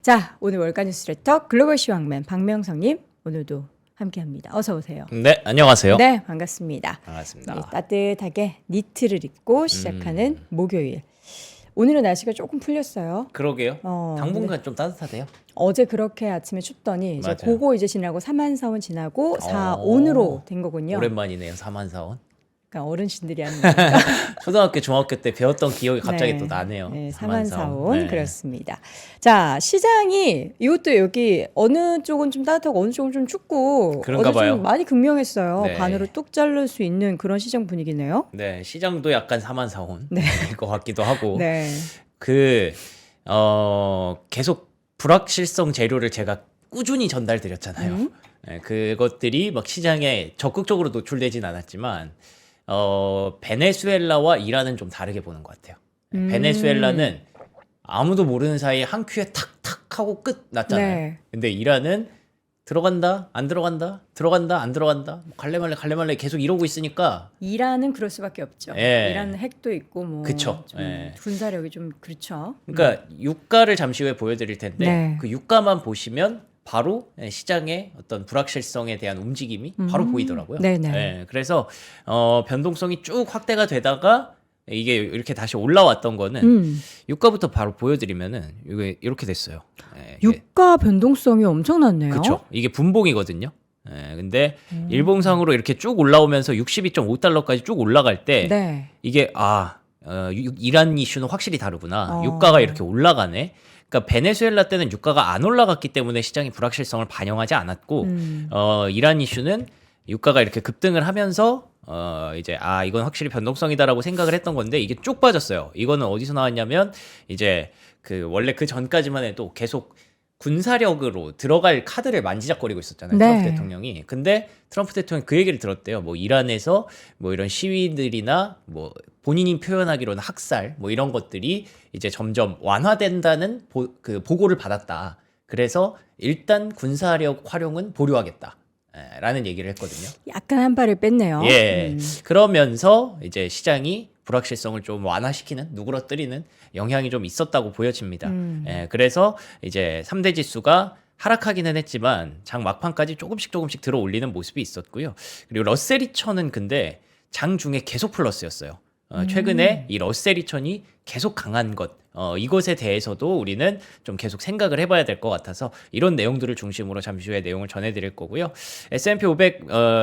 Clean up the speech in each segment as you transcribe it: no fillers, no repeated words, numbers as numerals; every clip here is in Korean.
자, 오늘 월가 뉴스레터 글로벌 시황맨 박명성님 오늘도 함께합니다. 어서 오세요. 네, 안녕하세요. 네, 반갑습니다. 반갑습니다. 네, 따뜻하게 니트를 입고 시작하는 목요일. 오늘은 날씨가 조금 풀렸어요. 그러게요. 당분간 네. 좀 따뜻하대요. 어제 그렇게 아침에 춥더니 이제 맞아요. 그거 이제 지나고 4만4원 지나고 4, 오. 5으로 된 거군요. 오랜만이네요. 4만4원. 그러니까 어르신들이 하는 거니까. 초등학교, 중학교 때 배웠던 기억이 갑자기 네. 또 나네요. 네, 4만 4만4원 네. 그렇습니다. 자, 시장이 이것도 여기 어느 쪽은 좀 따뜻하고 어느 쪽은 좀 춥고 그런가 어제 봐요. 좀 많이 극명했어요. 네. 반으로 뚝 자를 수 있는 그런 시장 분위기네요. 네, 시장도 약간 4만4원 네. 것 같기도 하고. 네. 계속 불확실성 재료를 제가 꾸준히 전달드렸잖아요. 네, 그것들이 막 시장에 적극적으로 노출되진 않았지만 베네수엘라와 이란은 좀 다르게 보는 것 같아요. 베네수엘라는 아무도 모르는 사이에 한 큐에 탁탁 하고 끝 났잖아요. 네. 근데 이란은 들어간다, 안 들어간다, 들어간다, 안 들어간다, 갈래말래 계속 이러고 있으니까 이란은 그럴 수밖에 없죠. 예. 이란은 핵도 있고 뭐 그쵸. 좀 예. 군사력이 좀 그렇죠. 그러니까 유가를 잠시 후에 보여드릴 텐데 네. 그 유가만 보시면 바로 시장의 어떤 불확실성에 대한 움직임이 바로 보이더라고요. 네네. 예, 그래서 변동성이 쭉 확대가 되다가 이게 이렇게 다시 올라왔던 거는 유가부터 바로 보여드리면은 이게 이렇게 됐어요. 예, 이게 유가 변동성이 엄청났네요. 그렇죠. 이게 분봉이거든요. 예, 근데 일봉상으로 이렇게 쭉 올라오면서 62.5달러까지 쭉 올라갈 때 네. 이게 이란 이슈는 확실히 다르구나. 어. 유가가 이렇게 올라가네. 그러니까 베네수엘라 때는 유가가 안 올라갔기 때문에 시장이 불확실성을 반영하지 않았고 이란 이슈는 유가가 이렇게 급등을 하면서 이건 확실히 변동성이다라고 생각을 했던 건데 이게 쭉 빠졌어요. 이거는 어디서 나왔냐면 이제 원래 그 전까지만 해도 계속 군사력으로 들어갈 카드를 만지작거리고 있었잖아요. 네. 트럼프 대통령이. 근데 트럼프 대통령이 그 얘기를 들었대요. 뭐 이란에서 뭐 이런 시위들이나 뭐 본인이 표현하기로는 학살 뭐 이런 것들이 이제 점점 완화된다는 보고를 받았다. 그래서 일단 군사력 활용은 보류하겠다. 라는 얘기를 했거든요. 약간 한 발을 뺐네요. 예. 그러면서 이제 시장이 불확실성을 좀 완화시키는, 누그러뜨리는 영향이 좀 있었다고 보여집니다. 예, 그래서 이제 3대 지수가 하락하기는 했지만 장 막판까지 조금씩 들어 올리는 모습이 있었고요. 그리고 러셀 2000은 근데 장 중에 계속 플러스였어요. 최근에 이 러셀 2000이 계속 강한 것, 이것에 대해서도 우리는 좀 계속 생각을 해봐야 될 것 같아서 이런 내용들을 중심으로 잠시 후에 내용을 전해드릴 거고요. S&P 500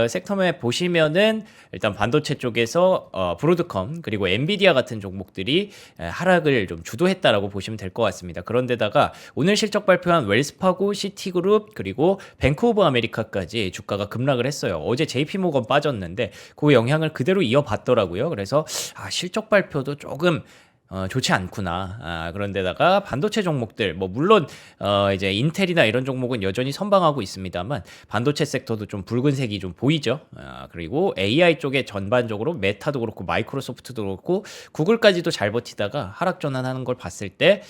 섹터맵 보시면은 일단 반도체 쪽에서 브로드컴 그리고 엔비디아 같은 종목들이 하락을 좀 주도했다라고 보시면 될 것 같습니다. 그런데다가 오늘 실적 발표한 웰스파고, 시티그룹 그리고 뱅크 오브 아메리카까지 주가가 급락을 했어요. 어제 JP모건 빠졌는데 그 영향을 그대로 이어봤더라고요. 그래서 실적 발표도 조금 좋지 않구나. 그런데다가 반도체 종목들, 뭐, 물론, 이제 인텔이나 이런 종목은 여전히 선방하고 있습니다만, 반도체 섹터도 좀 붉은색이 좀 보이죠. 그리고 AI 쪽에 전반적으로 메타도 그렇고, 마이크로소프트도 그렇고, 구글까지도 잘 버티다가 하락 전환하는 걸 봤을 때,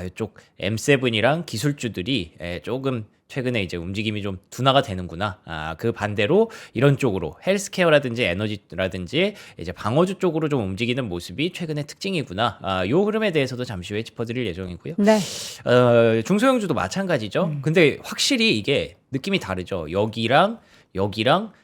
이쪽 M7이랑 기술주들이 조금 최근에 이제 움직임이 좀 둔화가 되는구나. 그 반대로 이런 쪽으로 헬스케어라든지 에너지라든지 이제 방어주 쪽으로 좀 움직이는 모습이 최근의 특징이구나. 요 흐름에 대해서도 잠시 후에 짚어드릴 예정이고요. 네. 중소형주도 마찬가지죠. 근데 확실히 이게 느낌이 다르죠. 여기랑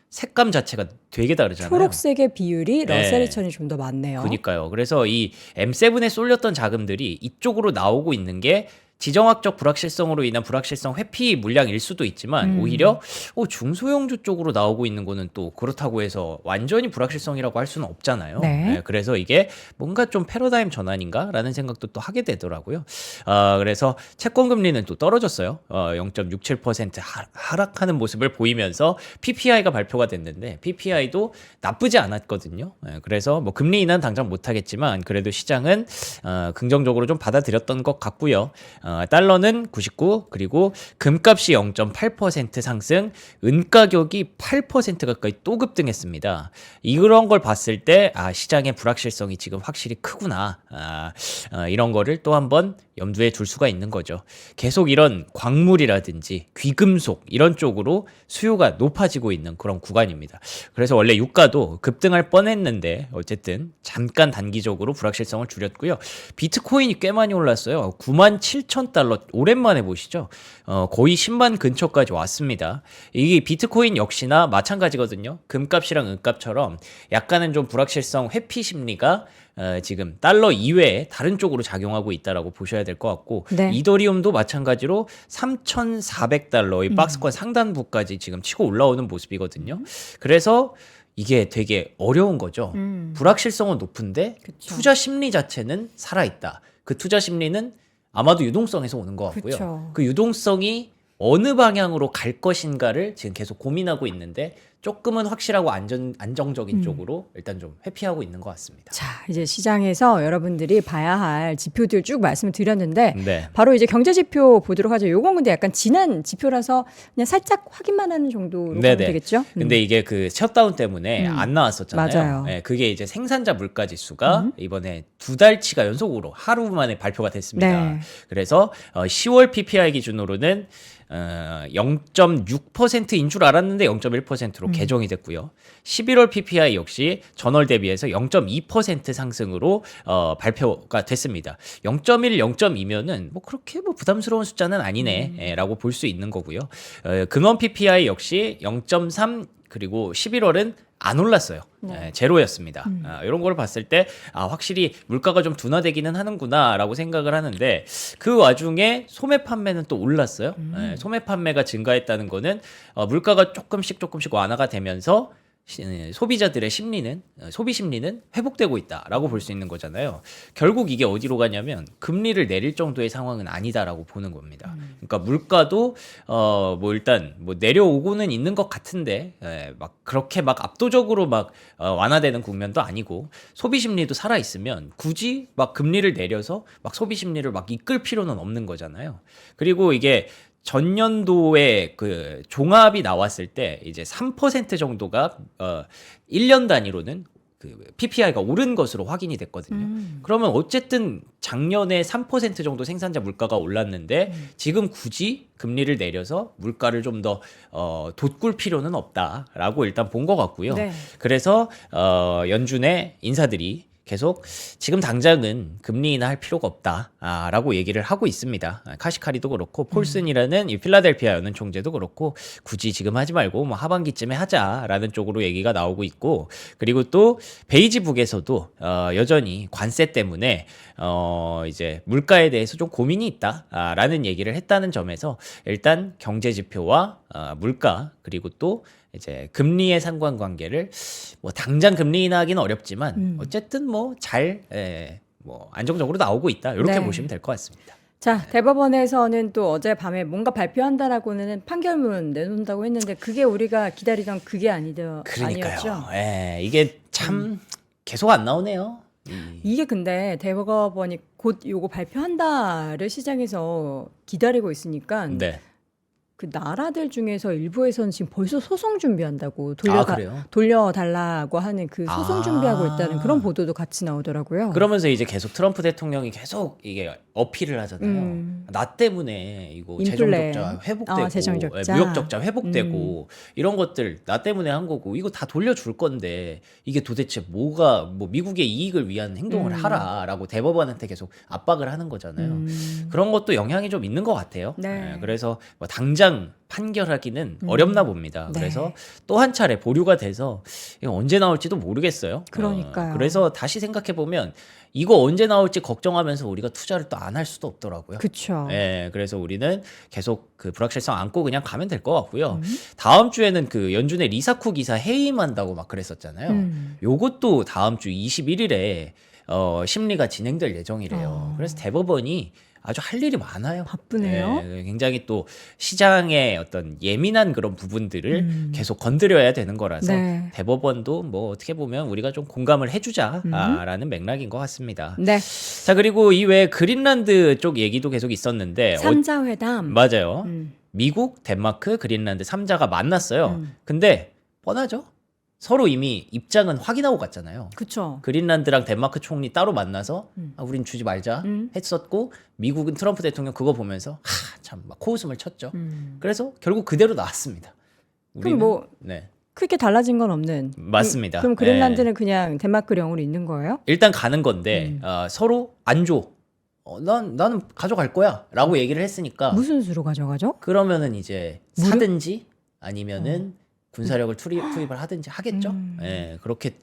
색감 자체가 되게 다르잖아요. 초록색의 비율이 러셀 네. 2000이 좀 더 많네요. 그러니까요. 그래서 이 M7에 쏠렸던 자금들이 이쪽으로 나오고 있는 게 지정학적 불확실성으로 인한 불확실성 회피 물량일 수도 있지만 오히려 중소형주 쪽으로 나오고 있는 거는 또 그렇다고 해서 완전히 불확실성이라고 할 수는 없잖아요. 네. 그래서 이게 뭔가 좀 패러다임 전환인가라는 생각도 또 하게 되더라고요. 그래서 채권 금리는 또 떨어졌어요. 0.67% 하락하는 모습을 보이면서 PPI가 발표가 됐는데 PPI도 나쁘지 않았거든요. 그래서 뭐 금리 인하는 당장 못하겠지만 그래도 시장은 긍정적으로 좀 받아들였던 것 같고요. 달러는 99 그리고 금값이 0.8% 상승, 은 가격이 8% 가까이 또 급등했습니다. 이런 걸 봤을 때 시장의 불확실성이 지금 확실히 크구나. 이런 거를 또 한번 염두에 둘 수가 있는 거죠. 계속 이런 광물이라든지 귀금속 이런 쪽으로 수요가 높아지고 있는 그런 구간입니다. 그래서 원래 유가도 급등할 뻔했는데 어쨌든 잠깐 단기적으로 불확실성을 줄였고요. 비트코인이 꽤 많이 올랐어요. 97,000 $3,000 오랜만에 보시죠. 거의 10만 근처까지 왔습니다. 이게 비트코인 역시나 마찬가지거든요. 금값이랑 은값처럼 약간은 좀 불확실성 회피 심리가 지금 달러 이외에 다른 쪽으로 작용하고 있다라고 보셔야 될 것 같고 네. 이더리움도 마찬가지로 $3,400 이 박스권 상단부까지 지금 치고 올라오는 모습이거든요. 그래서 이게 되게 어려운 거죠. 불확실성은 높은데 그쵸. 투자 심리 자체는 살아있다. 그 투자 심리는 아마도 유동성에서 오는 것 같고요. 그쵸. 그 유동성이 어느 방향으로 갈 것인가를 지금 계속 고민하고 있는데 조금은 확실하고 안정적인 쪽으로 일단 좀 회피하고 있는 것 같습니다. 자, 이제 시장에서 여러분들이 봐야 할 지표들 쭉 말씀을 드렸는데 네. 바로 이제 경제 지표 보도록 하죠. 요건 근데 약간 지난 지표라서 그냥 살짝 확인만 하는 정도로 가면 네네. 되겠죠? 근데 이게 그 셧다운 때문에 안 나왔었잖아요. 맞아요. 네, 그게 이제 생산자 물가 지수가 이번에 2달치가 연속으로 하루 만에 발표가 됐습니다. 네. 그래서 10월 PPI 기준으로는 0.6%인 줄 알았는데 0.1%로 개정이 됐고요. 11월 PPI 역시 전월 대비해서 0.2% 상승으로 발표가 됐습니다. 0.1, 0.2면은 뭐 그렇게 뭐 부담스러운 숫자는 아니네라고 볼 수 있는 거고요. 근원 PPI 역시 0.3 그리고 11월은 안 올랐어요. 제로였습니다. 이런 걸 봤을 때 확실히 물가가 좀 둔화되기는 하는구나라고 생각을 하는데 그 와중에 소매 판매는 또 올랐어요. 소매 판매가 증가했다는 거는 물가가 조금씩 완화가 되면서 소비자들의 심리는 소비 심리는 회복되고 있다라고 볼 수 있는 거잖아요. 결국 이게 어디로 가냐면 금리를 내릴 정도의 상황은 아니다라고 보는 겁니다. 그러니까 물가도 뭐 일단 뭐 내려오고는 있는 것 같은데 막 그렇게 막 압도적으로 막 완화되는 국면도 아니고 소비 심리도 살아 있으면 굳이 막 금리를 내려서 막 소비 심리를 막 이끌 필요는 없는 거잖아요. 그리고 이게 전년도에 그 종합이 나왔을 때 이제 3% 정도가 1년 단위로는 그 PPI가 오른 것으로 확인이 됐거든요. 그러면 어쨌든 작년에 3% 정도 생산자 물가가 올랐는데 지금 굳이 금리를 내려서 물가를 좀 더 돋굴 필요는 없다라고 일단 본 것 같고요. 네. 그래서 연준의 인사들이 계속 지금 당장은 금리 인하할 필요가 없다라고 얘기를 하고 있습니다. 카시카리도 그렇고 폴슨이라는 이 필라델피아 연은 총재도 그렇고 굳이 지금 하지 말고 뭐 하반기쯤에 하자라는 쪽으로 얘기가 나오고 있고 그리고 또 베이지북에서도 여전히 관세 때문에 이제 물가에 대해서 좀 고민이 있다라는 얘기를 했다는 점에서 일단 경제 지표와 물가 그리고 또 이제 금리의 상관관계를 뭐 당장 금리 인하하기는 어렵지만 어쨌든 뭐 잘 뭐 안정적으로 나오고 있다 이렇게 네. 보시면 될 것 같습니다. 자, 대법원에서는 또 어젯밤에 뭔가 발표한다라고는 판결문 내놓는다고 했는데 그게 우리가 기다리던 그게 아니었죠? 그러니까요. 이게 참 계속 안 나오네요. 이게 근데 대법원이 곧 요거 발표한다를 시장에서 기다리고 있으니까 네. 그 나라들 중에서 일부에서는 지금 벌써 소송 준비한다고 그래요? 돌려달라고 하는 그 소송 아. 준비하고 있다는 그런 보도도 같이 나오더라고요. 그러면서 이제 계속 트럼프 대통령이 계속 이게 어필을 하잖아요. 나 때문에 이거 재정 인플레. 적자 회복되고 재정 적자. 무역 적자 회복되고 이런 것들 나 때문에 한 거고 이거 다 돌려줄 건데 이게 도대체 뭐가 뭐 미국의 이익을 위한 행동을 하라라고 대법원한테 계속 압박을 하는 거잖아요. 그런 것도 영향이 좀 있는 것 같아요. 네. 그래서 뭐 당장 판결하기는 어렵나 봅니다. 네. 그래서 또 한 차례 보류가 돼서 이거 언제 나올지도 모르겠어요. 그러니까요. 그래서 다시 생각해 보면 이거 언제 나올지 걱정하면서 우리가 투자를 또 안 할 수도 없더라고요. 그렇죠. 그래서 우리는 계속 그 불확실성 안고 그냥 가면 될 것 같고요. 다음 주에는 그 연준의 리사쿠 기사 해임한다고 막 그랬었잖아요. 요것도 다음 주 21일에 심리가 진행될 예정이래요. 그래서 대법원이 아주 할 일이 많아요. 바쁘네요. 굉장히 또 시장의 어떤 예민한 그런 부분들을 계속 건드려야 되는 거라서 네. 대법원도 뭐 어떻게 보면 우리가 좀 공감을 해주자라는 맥락인 것 같습니다. 네. 자 그리고 이외에 그린란드 쪽 얘기도 계속 있었는데 삼자 회담. 맞아요. 미국, 덴마크, 그린란드 3자가 만났어요. 근데 뻔하죠. 서로 이미 입장은 확인하고 갔잖아요. 그렇죠. 그린란드랑 덴마크 총리 따로 만나서 우린 주지 말자 했었고 미국은 트럼프 대통령 그거 보면서 참 막 코웃음을 쳤죠. 그래서 결국 그대로 나왔습니다. 그럼 뭐 네. 크게 달라진 건 없는. 맞습니다. 그럼 그린란드는 그냥 덴마크령으로 있는 거예요? 일단 가는 건데 서로 안 줘. 나는 가져갈 거야라고 얘기를 했으니까 무슨 수로 가져가죠? 그러면은 이제 무료? 사든지 아니면은 군사력을 투입을 하든지 하겠죠. 예, 그렇게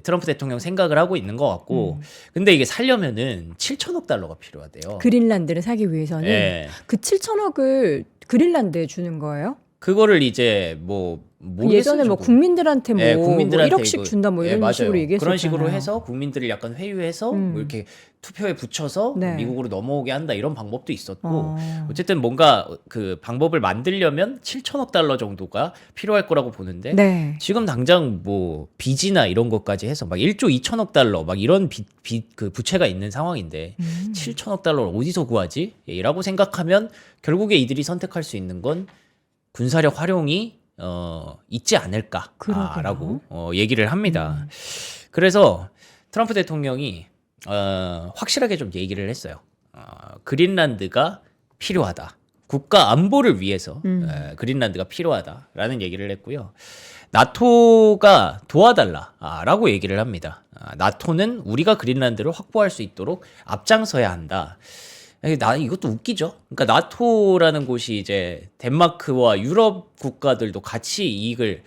트럼프 대통령 생각을 하고 있는 것 같고, 근데 이게 살려면은 7천억 달러가 필요하대요. 그린란드를 사기 위해서는 예, 그 7천억을 그린란드에 주는 거예요? 그거를 이제 뭐 모르겠어요. 예전에 뭐 저도. 국민들한테 뭐, 예, 뭐 국민들한테 1억씩 이거- 준다 뭐 예, 이런 맞아요. 식으로 얘기했었잖아요. 그런 식으로 해서 국민들을 약간 회유해서 뭐 이렇게 투표에 붙여서 네. 미국으로 넘어오게 한다 이런 방법도 있었고 어. 어쨌든 뭔가 그 방법을 만들려면 7천억 달러 정도가 필요할 거라고 보는데 네. 지금 당장 뭐 빚이나 이런 것까지 해서 막 1조 2천억 달러 막 이런 그 부채가 있는 상황인데 7천억 달러를 어디서 구하지? 라고 생각하면 결국에 이들이 선택할 수 있는 건 군사력 활용이 있지 않을까라고 그러게요. 얘기를 합니다. 그래서 트럼프 대통령이 확실하게 좀 얘기를 했어요. 그린란드가 필요하다. 국가 안보를 위해서 그린란드가 필요하다라는 얘기를 했고요. 나토가 도와달라라고 얘기를 합니다. 나토는 우리가 그린란드를 확보할 수 있도록 앞장서야 한다. 나 이것도 웃기죠. 그러니까 나토라는 곳이 이제 덴마크와 유럽 국가들도 같이 이익을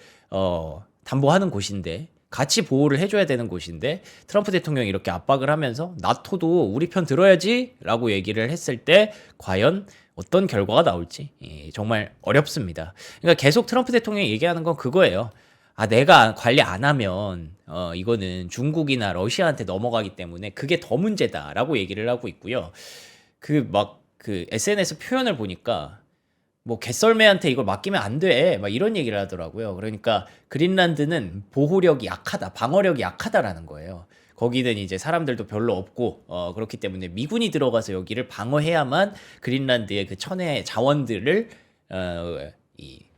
담보하는 곳인데 같이 보호를 해줘야 되는 곳인데 트럼프 대통령이 이렇게 압박을 하면서 나토도 우리 편 들어야지라고 얘기를 했을 때 과연 어떤 결과가 나올지 정말 어렵습니다. 그러니까 계속 트럼프 대통령이 얘기하는 건 그거예요. 내가 관리 안 하면 이거는 중국이나 러시아한테 넘어가기 때문에 그게 더 문제다라고 얘기를 하고 있고요. 그 SNS 표현을 보니까 뭐 개썰매한테 이걸 맡기면 안 돼. 막 이런 얘기를 하더라고요. 그러니까 그린란드는 보호력이 약하다, 방어력이 약하다라는 거예요. 거기는 이제 사람들도 별로 없고 그렇기 때문에 미군이 들어가서 여기를 방어해야만 그린란드의 그 천혜 자원들을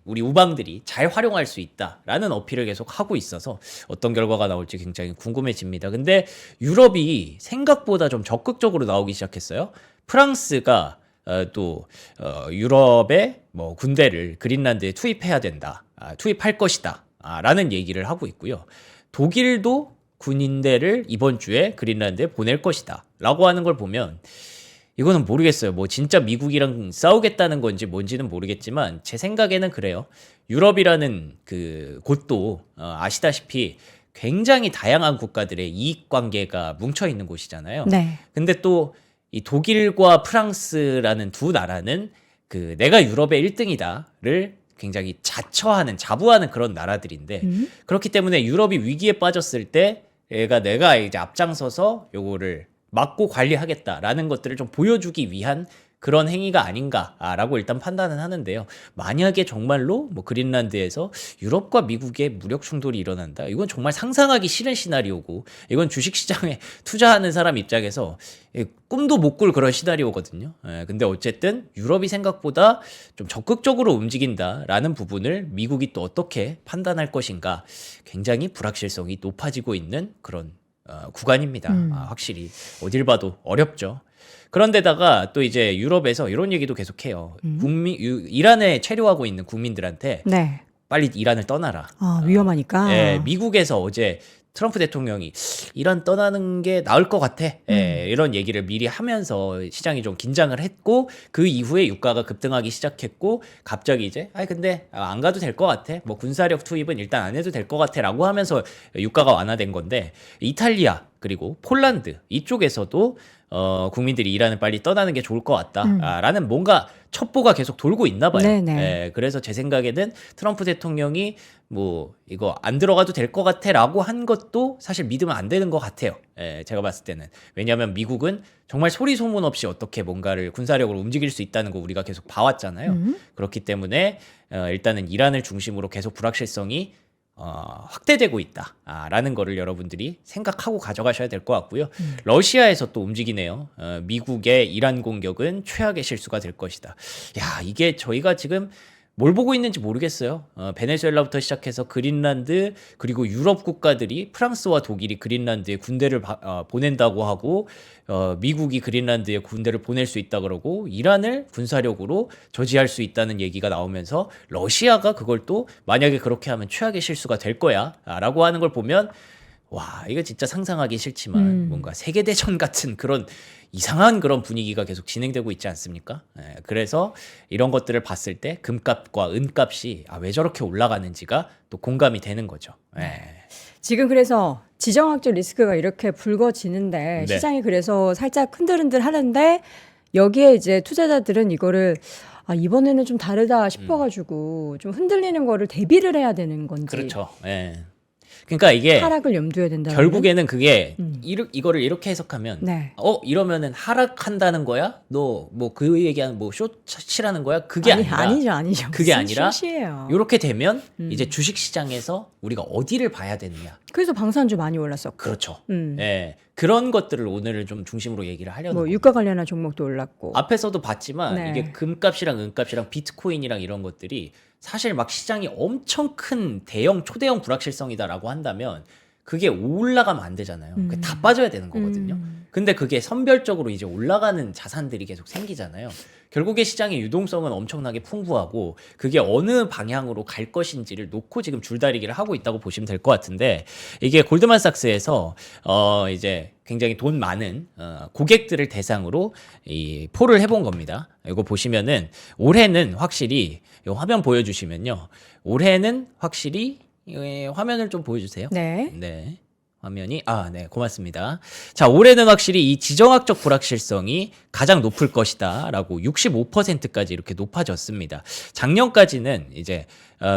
우리 우방들이 잘 활용할 수 있다라는 어필을 계속 하고 있어서 어떤 결과가 나올지 굉장히 궁금해집니다. 근데 유럽이 생각보다 좀 적극적으로 나오기 시작했어요. 프랑스가 또 유럽의 뭐 군대를 그린란드에 투입해야 된다, 투입할 것이다 라는 얘기를 하고 있고요. 독일도 군인대를 이번 주에 그린란드에 보낼 것이다 라고 하는 걸 보면 이거는 모르겠어요. 뭐 진짜 미국이랑 싸우겠다는 건지 뭔지는 모르겠지만 제 생각에는 그래요. 유럽이라는 그 곳도 아시다시피 굉장히 다양한 국가들의 이익 관계가 뭉쳐 있는 곳이잖아요. 네. 근데 또 이 독일과 프랑스라는 두 나라는 그 내가 유럽의 1등이다를 굉장히 자부하는 그런 나라들인데 그렇기 때문에 유럽이 위기에 빠졌을 때 내가 이제 앞장서서 요거를 막고 관리하겠다라는 것들을 좀 보여주기 위한 그런 행위가 아닌가라고 일단 판단은 하는데요. 만약에 정말로 뭐 그린란드에서 유럽과 미국의 무력 충돌이 일어난다. 이건 정말 상상하기 싫은 시나리오고 이건 주식시장에 투자하는 사람 입장에서 꿈도 못 꿀 그런 시나리오거든요. 근데 어쨌든 유럽이 생각보다 좀 적극적으로 움직인다라는 부분을 미국이 또 어떻게 판단할 것인가 굉장히 불확실성이 높아지고 있는 그런 구간입니다. 확실히 어딜 봐도 어렵죠. 그런데다가 또 이제 유럽에서 이런 얘기도 계속해요. 이란에 체류하고 있는 국민들한테 네. 빨리 이란을 떠나라. 위험하니까. 미국에서 어제 트럼프 대통령이 이란 떠나는 게 나을 것 같아. 이런 얘기를 미리 하면서 시장이 좀 긴장을 했고 그 이후에 유가가 급등하기 시작했고 갑자기 이제 근데 안 가도 될 것 같아. 뭐 군사력 투입은 일단 안 해도 될 것 같아라고 하면서 유가가 완화된 건데 이탈리아 그리고 폴란드 이쪽에서도 국민들이 이란을 빨리 떠나는 게 좋을 것 같다라는 뭔가 첩보가 계속 돌고 있나 봐요. 그래서 제 생각에는 트럼프 대통령이 뭐 이거 안 들어가도 될 것 같아라고 한 것도 사실 믿으면 안 되는 것 같아요. 제가 봤을 때는. 왜냐하면 미국은 정말 소리 소문 없이 어떻게 뭔가를 군사력으로 움직일 수 있다는 거 우리가 계속 봐왔잖아요. 그렇기 때문에 일단은 이란을 중심으로 계속 불확실성이 확대되고 있다라는 거를 여러분들이 생각하고 가져가셔야 될 것 같고요. 러시아에서 또 움직이네요. 미국의 이란 공격은 최악의 실수가 될 것이다. 이게 저희가 지금 뭘 보고 있는지 모르겠어요. 베네수엘라부터 시작해서 그린란드 그리고 유럽 국가들이 프랑스와 독일이 그린란드에 군대를 보낸다고 하고 미국이 그린란드에 군대를 보낼 수 있다 그러고 이란을 군사력으로 저지할 수 있다는 얘기가 나오면서 러시아가 그걸 또 만약에 그렇게 하면 최악의 실수가 될 거야 라고 하는 걸 보면 와, 이거 진짜 상상하기 싫지만 뭔가 세계대전 같은 그런 이상한 그런 분위기가 계속 진행되고 있지 않습니까? 예, 그래서 이런 것들을 봤을 때 금값과 은값이 왜 저렇게 올라가는지가 또 공감이 되는 거죠. 예. 지금 그래서 지정학적 리스크가 이렇게 불거지는데 네. 시장이 그래서 살짝 흔들흔들 하는데 여기에 이제 투자자들은 이거를 이번에는 좀 다르다 싶어가지고 좀 흔들리는 거를 대비를 해야 되는 건지 그렇죠. 예. 그러니까 이게 하락을 염두에 둔다. 결국에는 그게 이거를 이렇게 해석하면 네. 이러면은 하락한다는 거야? 너 뭐 그 얘기하는 뭐 숏이라는 거야? 그게 아니라 아니죠. 그게 무슨 아니라 숏이에요. 이렇게 되면 이제 주식 시장에서 우리가 어디를 봐야 되느냐. 그래서 방산주 많이 올랐었고. 그렇죠. 예. 그런 것들을 오늘은 좀 중심으로 얘기를 하려는 뭐 거예요. 유가 관련한 종목도 올랐고. 앞에서도 봤지만 네. 이게 금값이랑 은값이랑 비트코인이랑 이런 것들이 사실 막 시장이 엄청 큰 대형 초대형 불확실성이다라고 한다면 그게 올라가면 안 되잖아요. 그게 다 빠져야 되는 거거든요. 근데 그게 선별적으로 이제 올라가는 자산들이 계속 생기잖아요. 결국에 시장의 유동성은 엄청나게 풍부하고 그게 어느 방향으로 갈 것인지를 놓고 지금 줄다리기를 하고 있다고 보시면 될 것 같은데 이게 골드만삭스에서 이제 굉장히 돈 많은 고객들을 대상으로 이 폴을 해본 겁니다. 이거 보시면은 올해는 확실히 이 화면 보여주시면요. 올해는 확실히 화면을 좀 보여주세요. 네. 네. 화면이 네, 고맙습니다. 자, 올해는 확실히 이 지정학적 불확실성이 가장 높을 것이다라고 65%까지 이렇게 높아졌습니다. 작년까지는 이제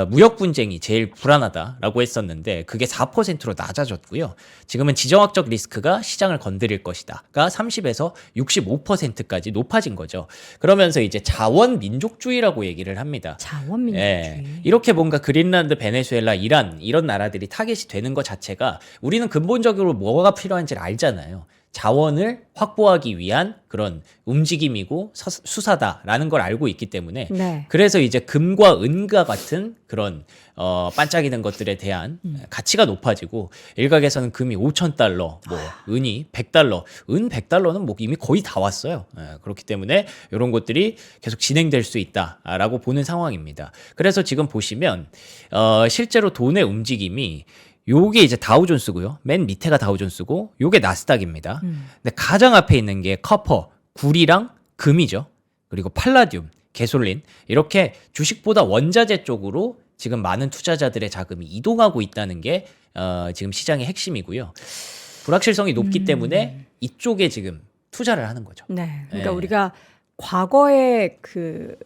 무역 분쟁이 제일 불안하다라고 했었는데 그게 4%로 낮아졌고요. 지금은 지정학적 리스크가 시장을 건드릴 것이다가 30에서 65%까지 높아진 거죠. 그러면서 이제 자원 민족주의라고 얘기를 합니다. 자원민주주의. 예, 이렇게 뭔가 그린란드, 베네수엘라, 이란 이런 나라들이 타겟이 되는 것 자체가 우리는 근본적으로 뭐가 필요한지를 알잖아요. 자원을 확보하기 위한 그런 움직임이고 수사다라는 걸 알고 있기 때문에 네. 그래서 이제 금과 은과 같은 그런 반짝이는 것들에 대한 가치가 높아지고 일각에서는 금이 5,000달러, 뭐 은이 100달러, 은 100달러는 뭐 이미 거의 다 왔어요. 그렇기 때문에 이런 것들이 계속 진행될 수 있다라고 보는 상황입니다. 그래서 지금 보시면 실제로 돈의 움직임이 요게 이제 다우존스고요. 맨 밑에가 다우존스고 요게 나스닥입니다. 근데 가장 앞에 있는 게 커퍼, 구리랑 금이죠. 그리고 팔라듐, 개솔린 이렇게 주식보다 원자재 쪽으로 지금 많은 투자자들의 자금이 이동하고 있다는 게 지금 시장의 핵심이고요. 불확실성이 높기 때문에 이쪽에 지금 투자를 하는 거죠. 네. 그러니까 예. 우리가 과거에 그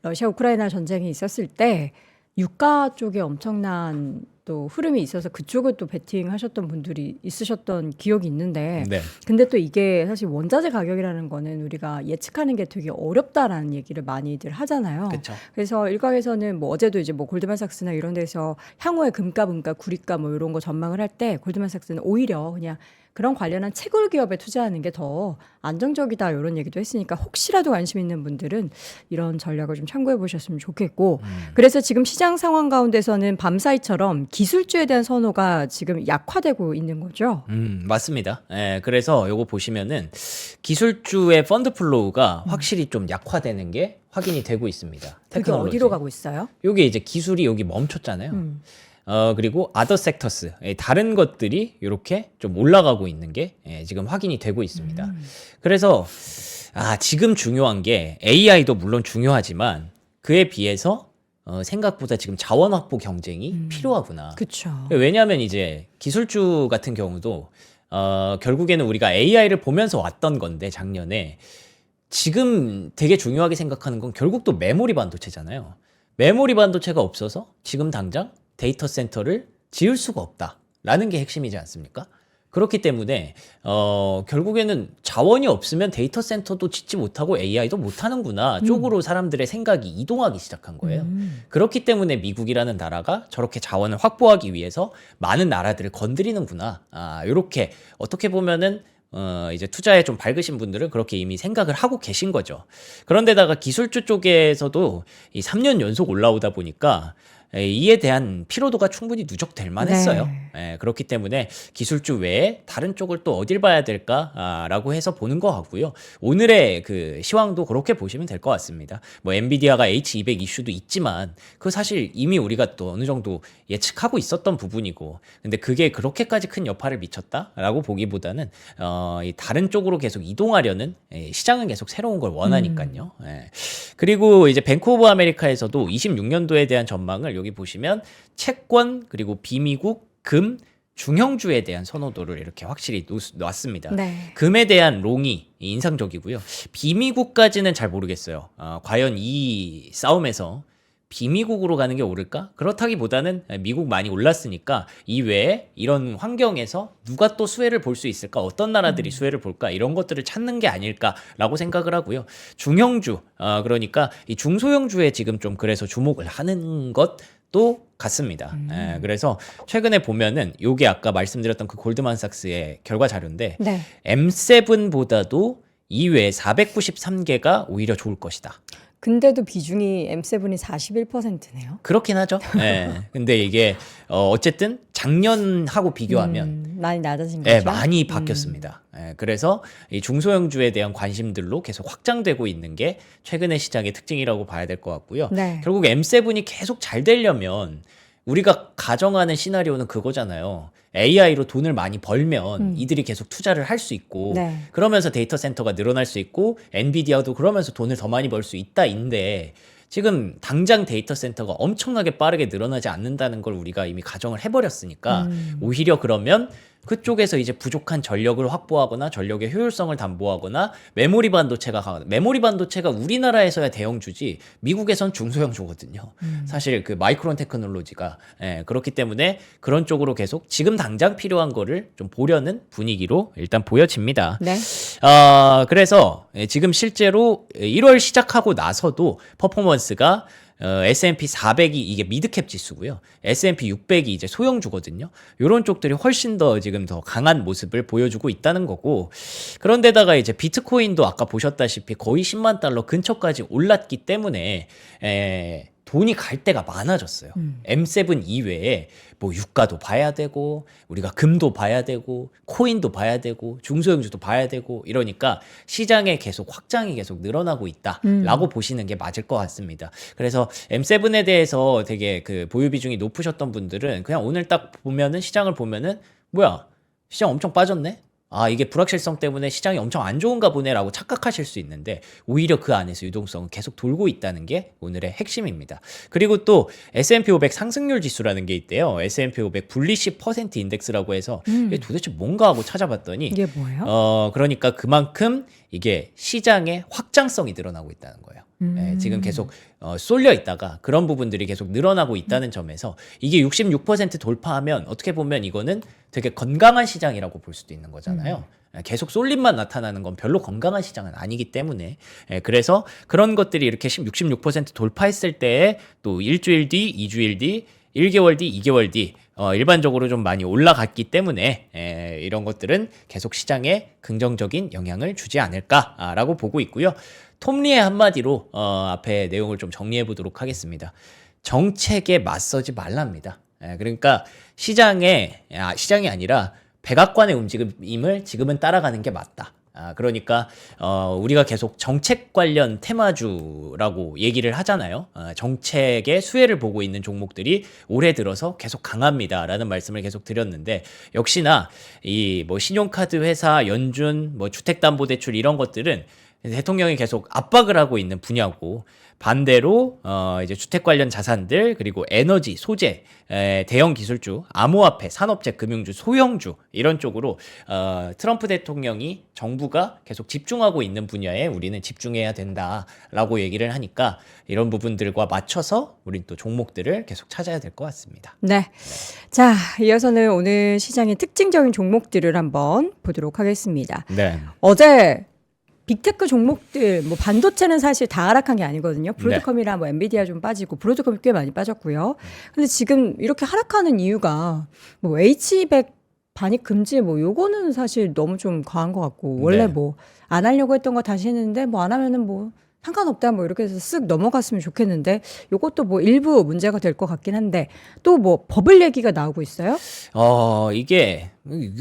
러시아 우크라이나 전쟁이 있었을 때 유가 쪽에 엄청난 또 흐름이 있어서 그쪽을 또 베팅하셨던 분들이 있으셨던 기억이 있는데 네. 근데 또 이게 사실 원자재 가격이라는 거는 우리가 예측하는 게 되게 어렵다라는 얘기를 많이들 하잖아요. 그렇죠. 그래서 일각에서는 뭐 어제도 이제 뭐 골드만삭스나 이런 데서 향후에 금값, 은값, 구리값 뭐 이런 거 전망을 할 때 골드만삭스는 오히려 그냥 그런 관련한 채굴 기업에 투자하는 게 더 안정적이다 이런 얘기도 했으니까 혹시라도 관심 있는 분들은 이런 전략을 좀 참고해 보셨으면 좋겠고 그래서 지금 시장 상황 가운데서는 밤사이처럼 기술주에 대한 선호가 지금 약화되고 있는 거죠. 맞습니다. 예, 그래서 요거 보시면은 기술주의 펀드 플로우가 확실히 좀 약화되는 게 확인이 되고 있습니다. 그게 테크놀로지. 어디로 가고 있어요? 요게 이제 기술이 여기 멈췄잖아요. 그리고 아더 섹터스 다른 것들이 이렇게 좀 올라가고 있는 게 지금 확인이 되고 있습니다. 그래서 지금 중요한 게 AI도 물론 중요하지만 그에 비해서 생각보다 지금 자원 확보 경쟁이 필요하구나. 그렇죠. 왜냐하면 이제 기술주 같은 경우도 결국에는 우리가 AI를 보면서 왔던 건데 작년에 지금 되게 중요하게 생각하는 건 결국 또 메모리 반도체잖아요. 메모리 반도체가 없어서 지금 당장 데이터 센터를 지을 수가 없다라는 게 핵심이지 않습니까? 그렇기 때문에 결국에는 자원이 없으면 데이터 센터도 짓지 못하고 AI도 못하는구나 쪽으로 사람들의 생각이 이동하기 시작한 거예요. 그렇기 때문에 미국이라는 나라가 저렇게 자원을 확보하기 위해서 많은 나라들을 건드리는구나. 이렇게 어떻게 보면은 이제 투자에 좀 밝으신 분들은 그렇게 이미 생각을 하고 계신 거죠. 그런데다가 기술주 쪽에서도 이 3년 연속 올라오다 보니까 이에 대한 피로도가 충분히 누적될 만했어요. 네. 그렇기 때문에 기술주 외에 다른 쪽을 또 어딜 봐야 될까라고 해서 보는 것 같고요. 오늘의 그 시황도 그렇게 보시면 될 것 같습니다. 뭐 엔비디아가 H200 이슈도 있지만 그 사실 이미 우리가 또 어느 정도 예측하고 있었던 부분이고, 근데 그게 그렇게까지 큰 여파를 미쳤다라고 보기보다는 이 다른 쪽으로 계속 이동하려는, 시장은 계속 새로운 걸 원하니까요. 그리고 이제 뱅크 오브 아메리카에서도 26년도에 대한 전망을 여기 보시면 채권 그리고 비미국 금 중형주에 대한 선호도를 이렇게 확실히 놨습니다. 네. 금에 대한 롱이 인상적이고요. 비미국까지는 잘 모르겠어요. 과연 이 싸움에서 비미국으로 가는 게 옳을까? 그렇다기보다는 미국 많이 올랐으니까 이외에 이런 환경에서 누가 또 수혜를 볼 수 있을까? 어떤 나라들이 수혜를 볼까? 이런 것들을 찾는 게 아닐까라고 생각을 하고요. 중형주, 그러니까 이 중소형주에 지금 좀 그래서 주목을 하는 것도 같습니다. 그래서 최근에 보면은 요게 아까 말씀드렸던 그 골드만삭스의 결과 자료인데, 네. M7보다도 이외에 493개가 오히려 좋을 것이다. 근데도 비중이 M7이 41%네요. 그렇긴 하죠. 근데 이게 어쨌든 작년하고 비교하면 많이 낮아진 거죠. 많이 바뀌었습니다. 그래서 이 중소형주에 대한 관심들로 계속 확장되고 있는 게 최근의 시장의 특징이라고 봐야 될 것 같고요. 네. 결국 M7이 계속 잘 되려면 우리가 가정하는 시나리오는 그거잖아요. AI로 돈을 많이 벌면 이들이 계속 투자를 할 수 있고, 네. 그러면서 데이터 센터가 늘어날 수 있고, 엔비디아도 그러면서 돈을 더 많이 벌 수 있다인데, 지금 당장 데이터 센터가 엄청나게 빠르게 늘어나지 않는다는 걸 우리가 이미 가정을 해버렸으니까, 오히려 그러면 그쪽에서 이제 부족한 전력을 확보하거나 전력의 효율성을 담보하거나 메모리 반도체가 우리나라에서야 대형주지 미국에선 중소형주거든요. 사실 그 마이크론 테크놀로지가 그렇기 때문에 그런 쪽으로 계속 지금 당장 필요한 거를 좀 보려는 분위기로 일단 보여집니다. 네. 그래서 지금 실제로 1월 시작하고 나서도 퍼포먼스가 S&P 400이 이게 미드캡 지수고요. S&P 600이 이제 소형주거든요. 이런 쪽들이 훨씬 더 지금 더 강한 모습을 보여주고 있다는 거고, 그런데다가 이제 비트코인도 아까 보셨다시피 거의 10만 달러 근처까지 올랐기 때문에 돈이 갈 데가 많아졌어요. M7 이외에 뭐 유가도 봐야 되고, 우리가 금도 봐야 되고, 코인도 봐야 되고, 중소형주도 봐야 되고, 이러니까 시장에 계속 확장이 계속 늘어나고 있다라고 보시는 게 맞을 것 같습니다. 그래서 M7에 대해서 되게 그 보유 비중이 높으셨던 분들은 그냥 오늘 딱 보면은 시장을 보면은 뭐야, 시장 엄청 빠졌네? 이게 불확실성 때문에 시장이 엄청 안 좋은가 보네라고 착각하실 수 있는데, 오히려 그 안에서 유동성은 계속 돌고 있다는 게 오늘의 핵심입니다. 그리고 또 S&P 500 상승률 지수라는 게 있대요. S&P 500 불리시 퍼센트 인덱스라고 해서 이게 도대체 뭔가 하고 찾아봤더니, 이게 뭐예요? 그러니까 그만큼 이게 시장의 확장성이 늘어나고 있다는 거예요. 지금 계속 쏠려 있다가 그런 부분들이 계속 늘어나고 있다는 점에서 이게 66% 돌파하면 어떻게 보면 이거는 되게 건강한 시장이라고 볼 수도 있는 거잖아요. 계속 쏠림만 나타나는 건 별로 건강한 시장은 아니기 때문에, 그래서 그런 것들이 이렇게 66% 돌파했을 때 또 일주일 뒤, 2주일 뒤, 1개월 뒤, 2개월 뒤 일반적으로 좀 많이 올라갔기 때문에 이런 것들은 계속 시장에 긍정적인 영향을 주지 않을까라고 보고 있고요. 톰리의 한마디로 앞에 내용을 좀 정리해 보도록 하겠습니다. 정책에 맞서지 말랍니다. 그러니까 시장이 아니라 백악관의 움직임을 지금은 따라가는 게 맞다. 그러니까 우리가 계속 정책 관련 테마주라고 얘기를 하잖아요. 정책의 수혜를 보고 있는 종목들이 올해 들어서 계속 강합니다라는 말씀을 계속 드렸는데, 역시나 이 뭐 신용카드 회사, 연준, 뭐 주택담보대출 이런 것들은 대통령이 계속 압박을 하고 있는 분야고, 반대로 이제 주택 관련 자산들, 그리고 에너지, 소재, 대형 기술주, 암호화폐, 산업재, 금융주, 소형주 이런 쪽으로 트럼프 대통령이 정부가 계속 집중하고 있는 분야에 우리는 집중해야 된다라고 얘기를 하니까 이런 부분들과 맞춰서 우린 또 종목들을 계속 찾아야 될 것 같습니다. 네. 자, 이어서는 오늘 시장의 특징적인 종목들을 한번 보도록 하겠습니다. 네. 어제 빅테크 종목들, 뭐 반도체는 사실 다 하락한 게 아니거든요. 브로드컴이랑 뭐 엔비디아 좀 빠지고, 브로드컴이 꽤 많이 빠졌고요. 근데 지금 이렇게 하락하는 이유가 뭐 H200 반입 금지 뭐 요거는 사실 너무 좀 과한 것 같고, 원래 네. 뭐 안 하려고 했던 거 다시 했는데 뭐 안 하면은 뭐 상관없다 뭐 이렇게 해서 쓱 넘어갔으면 좋겠는데 요것도 뭐 일부 문제가 될 것 같긴 한데 또 뭐 버블 얘기가 나오고 있어요? 이게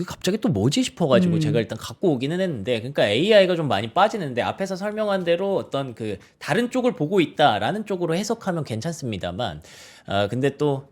갑자기 또 뭐지 싶어가지고 제가 일단 갖고 오기는 했는데, 그러니까 AI가 좀 많이 빠지는데 앞에서 설명한 대로 어떤 그 다른 쪽을 보고 있다라는 쪽으로 해석하면 괜찮습니다만, 근데 또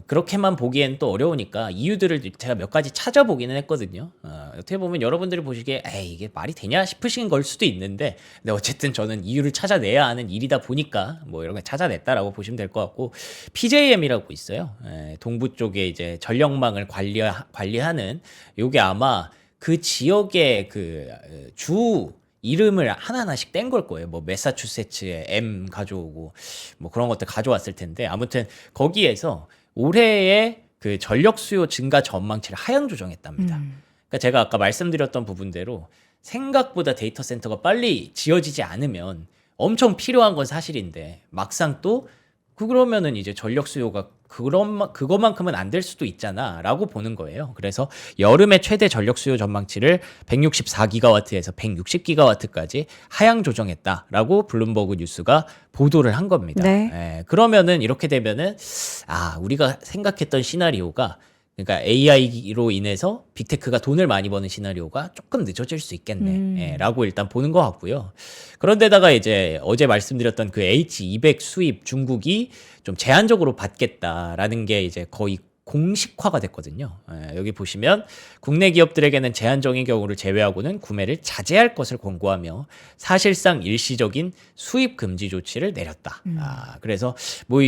그렇게만 보기엔 또 어려우니까 이유들을 제가 몇 가지 찾아보기는 했거든요. 어떻게 보면 여러분들이 보시기에 에이 이게 말이 되냐 싶으신 걸 수도 있는데, 근데 어쨌든 저는 이유를 찾아내야 하는 일이다 보니까 뭐 이런 거 찾아냈다라고 보시면 될 것 같고, PJM이라고 있어요. 동부 쪽에 이제 전력망을 관리하는, 요게 아마 그 지역의 그 주 이름을 하나하나씩 뗀 걸 거예요. 뭐 매사추세츠에 M 가져오고 뭐 그런 것들 가져왔을 텐데, 아무튼 거기에서 올해의 그 전력 수요 증가 전망치를 하향 조정했답니다. 그러니까 제가 아까 말씀드렸던 부분대로 생각보다 데이터 센터가 빨리 지어지지 않으면 엄청 필요한 건 사실인데, 막상 또 그러면은 이제 전력 수요가 그것만큼은 안 될 수도 있잖아라고 보는 거예요. 그래서 여름의 최대 전력 수요 전망치를 164기가와트에서 160기가와트까지 하향 조정했다라고 블룸버그 뉴스가 보도를 한 겁니다. 네. 그러면은 이렇게 되면은 우리가 생각했던 시나리오가, 그러니까 AI로 인해서 빅테크가 돈을 많이 버는 시나리오가 조금 늦어질 수 있겠네, 라고 일단 보는 것 같고요. 그런데다가 이제 어제 말씀드렸던 그 H200 수입 중국이 좀 제한적으로 받겠다라는 게 이제 거의 공식화가 됐거든요. 여기 보시면 국내 기업들에게는 제한적인 경우를 제외하고는 구매를 자제할 것을 권고하며 사실상 일시적인 수입 금지 조치를 내렸다. 그래서 뭐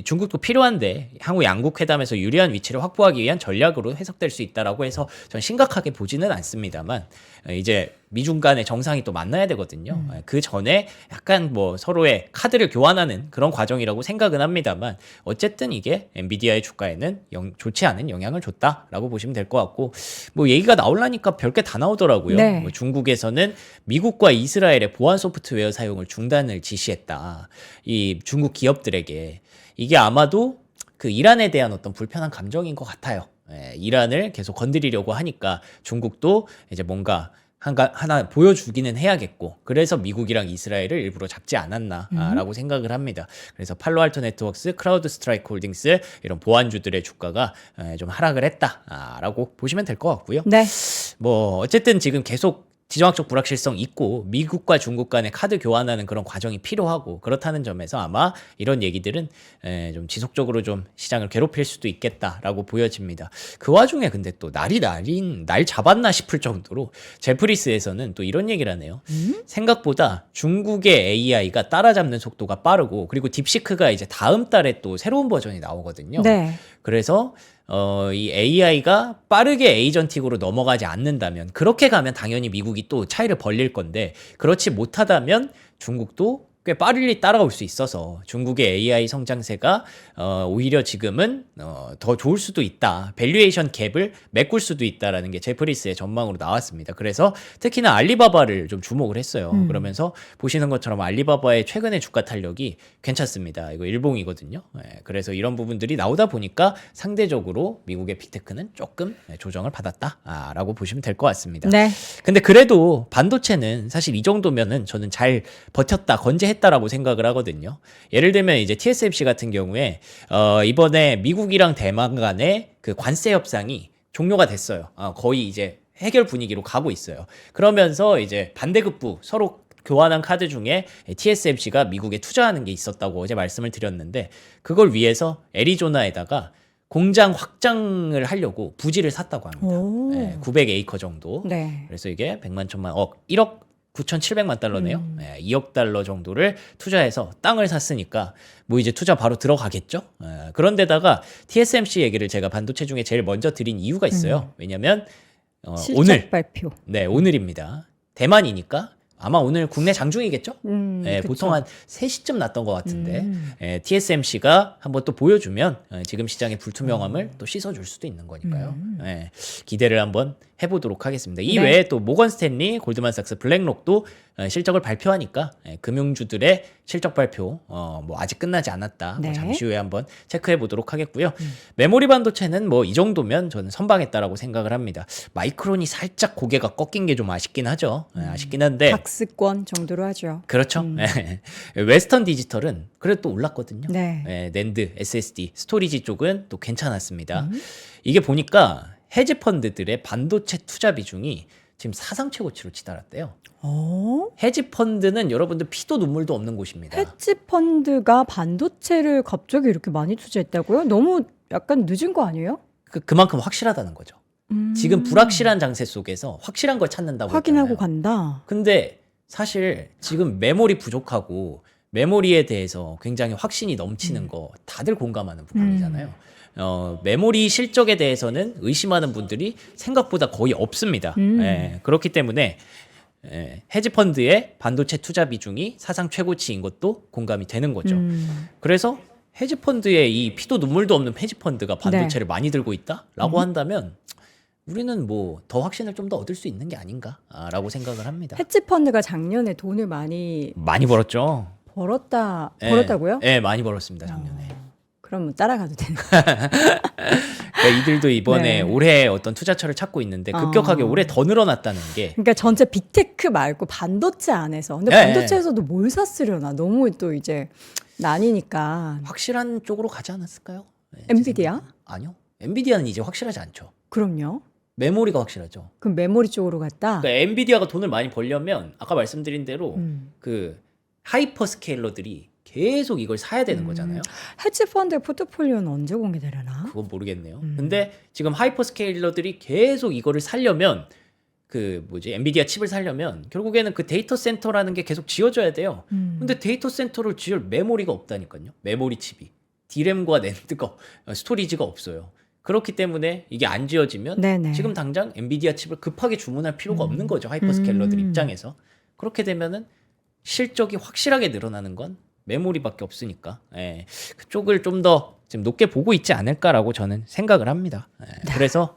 중국도 필요한데 향후 양국 회담에서 유리한 위치를 확보하기 위한 전략으로 해석될 수 있다라고 해서 전 심각하게 보지는 않습니다만, 이제 미중 간의 정상이 또 만나야 되거든요. 그 전에 약간 뭐 서로의 카드를 교환하는 그런 과정이라고 생각은 합니다만, 어쨌든 이게 엔비디아의 주가에는 좋지 않은 영향을 줬다라고 보시면 될 것 같고, 뭐 얘기가 나오려니까 별게 다 나오더라고요. 네. 뭐 중국에서는 미국과 이스라엘의 보안 소프트웨어 사용을 중단을 지시했다. 이 중국 기업들에게. 이게 아마도 그 이란에 대한 어떤 불편한 감정인 것 같아요. 이란을 계속 건드리려고 하니까 중국도 이제 뭔가 하나 보여주기는 해야겠고, 그래서 미국이랑 이스라엘을 일부러 잡지 않았나라고 생각을 합니다. 그래서 팔로알토 네트워크스, 크라우드 스트라이크 홀딩스 이런 보안주들의 주가가 좀 하락을 했다라고 보시면 될 것 같고요. 네. 뭐 어쨌든 지금 계속 지정학적 불확실성 있고 미국과 중국 간의 카드 교환하는 그런 과정이 필요하고, 그렇다는 점에서 아마 이런 얘기들은 좀 지속적으로 좀 시장을 괴롭힐 수도 있겠다라고 보여집니다. 그 와중에 근데 또 날 잡았나 싶을 정도로 제프리스에서는 또 이런 얘기를 하네요. 생각보다 중국의 AI가 따라잡는 속도가 빠르고, 그리고 딥시크가 이제 다음 달에 또 새로운 버전이 나오거든요. 네. 그래서 이 AI가 빠르게 에이전틱으로 넘어가지 않는다면, 그렇게 가면 당연히 미국이 또 차이를 벌릴 건데, 그렇지 못하다면 중국도 꽤 빨리 따라올 수 있어서 중국의 AI 성장세가 오히려 지금은 더 좋을 수도 있다. 밸류에이션 갭을 메꿀 수도 있다라는 게 제프리스의 전망으로 나왔습니다. 그래서 특히나 알리바바를 좀 주목을 했어요. 그러면서 보시는 것처럼 알리바바의 최근의 주가 탄력이 괜찮습니다. 이거 일봉이거든요. 그래서 이런 부분들이 나오다 보니까 상대적으로 미국의 빅테크는 조금 조정을 받았다라고 보시면 될 것 같습니다. 네. 근데 그래도 반도체는 사실 이 정도면은 저는 잘 버텼다, 건재했다라고 생각을 하거든요. 예를 들면 이제 TSMC 같은 경우에 이번에 미국이랑 대만 간의 그 관세 협상이 종료가 됐어요. 거의 이제 해결 분위기로 가고 있어요. 그러면서 이제 반대급부 서로 교환한 카드 중에 TSMC가 미국에 투자하는 게 있었다고 어제 말씀을 드렸는데, 그걸 위해서 애리조나에다가 공장 확장을 하려고 부지를 샀다고 합니다. 900에이커 정도. 네. 그래서 이게 100만 천만 1억 9,700만 달러네요. 2억 달러 정도를 투자해서 땅을 샀으니까 뭐 이제 투자 바로 들어가겠죠. 그런데다가 TSMC 얘기를 제가 반도체 중에 제일 먼저 드린 이유가 있어요. 왜냐면 실적 오늘 발표. 네, 오늘입니다. 대만이니까 아마 오늘 국내 장중이겠죠? 그쵸. 보통 한 3시쯤 났던 것 같은데, TSMC가 한번 또 보여주면 지금 시장의 불투명함을 또 씻어줄 수도 있는 거니까요. 기대를 한번 해보도록 하겠습니다. 이 네. 외에 또 모건 스탠리, 골드만삭스, 블랙록도 실적을 발표하니까 금융주들의 실적 발표 뭐 아직 끝나지 않았다. 네. 뭐 잠시 후에 한번 체크해 보도록 하겠고요. 메모리 반도체는 뭐 이 정도면 저는 선방했다라고 생각을 합니다. 마이크론이 살짝 고개가 꺾인 게 좀 아쉽긴 하죠. 아쉽긴 한데 박스권 정도로 하죠. 그렇죠. 웨스턴 디지털은 그래도 또 올랐거든요. 네. 낸드, SSD, 스토리지 쪽은 또 괜찮았습니다. 이게 보니까 헤지 펀드들의 반도체 투자 비중이 지금 사상 최고치로 치달았대요. 헤지 펀드는 여러분들 피도 눈물도 없는 곳입니다. 헤지 펀드가 반도체를 갑자기 이렇게 많이 투자했다고요? 너무 약간 늦은 거 아니에요? 그만큼 확실하다는 거죠. 지금 불확실한 장세 속에서 확실한 걸 찾는다고 확인하고 했잖아요. 간다. 근데 사실 지금 메모리 부족하고 메모리에 대해서 굉장히 확신이 넘치는 거 다들 공감하는 부분이잖아요. 메모리 실적에 대해서는 의심하는 분들이 생각보다 거의 없습니다. 그렇기 때문에 헤지펀드의 반도체 투자 비중이 사상 최고치인 것도 공감이 되는 거죠. 그래서 헤지펀드의 이 피도 눈물도 없는 헤지펀드가 반도체를 많이 들고 있다라고 한다면 우리는 뭐 더 확신을 좀 더 얻을 수 있는 게 아닌가라고 생각을 합니다. 헤지 펀드가 작년에 돈을 많이 벌었죠. 벌었다고요? 네, 많이 벌었습니다 작년에. 그럼 뭐 따라가도 되는 그러니까 이들도 이번에 네. 올해 어떤 투자처를 찾고 있는데 급격하게 올해 더 늘어났다는 게 그러니까 전체 빅테크 말고 반도체 안에서. 근데 네. 반도체에서도 뭘 샀으려나. 너무 또 이제 난이니까. 확실한 쪽으로 가지 않았을까요? 네, 엔비디아? 아니요. 엔비디아는 이제 확실하지 않죠. 그럼요. 메모리가 확실하죠. 그럼 메모리 쪽으로 갔다. 그러니까 엔비디아가 돈을 많이 벌려면 아까 말씀드린 대로 그 하이퍼스케일러들이 계속 이걸 사야 되는 거잖아요. 헤지 펀드의 포트폴리오는 언제 공개되려나? 그건 모르겠네요. 근데 지금 하이퍼스케일러들이 계속 이거를 살려면 그 뭐지 엔비디아 칩을 살려면 결국에는 그 데이터 센터라는 게 계속 지어져야 돼요. 근데 데이터 센터를 지을 메모리가 없다니까요. 메모리 칩이 D램과 낸드가 스토리지가 없어요. 그렇기 때문에 이게 안 지어지면 네네. 지금 당장 엔비디아 칩을 급하게 주문할 필요가 없는 거죠. 하이퍼스케일러들 입장에서. 그렇게 되면은 실적이 확실하게 늘어나는 건 메모리밖에 없으니까 그쪽을 좀 더 지금 높게 보고 있지 않을까라고 저는 생각을 합니다. 그래서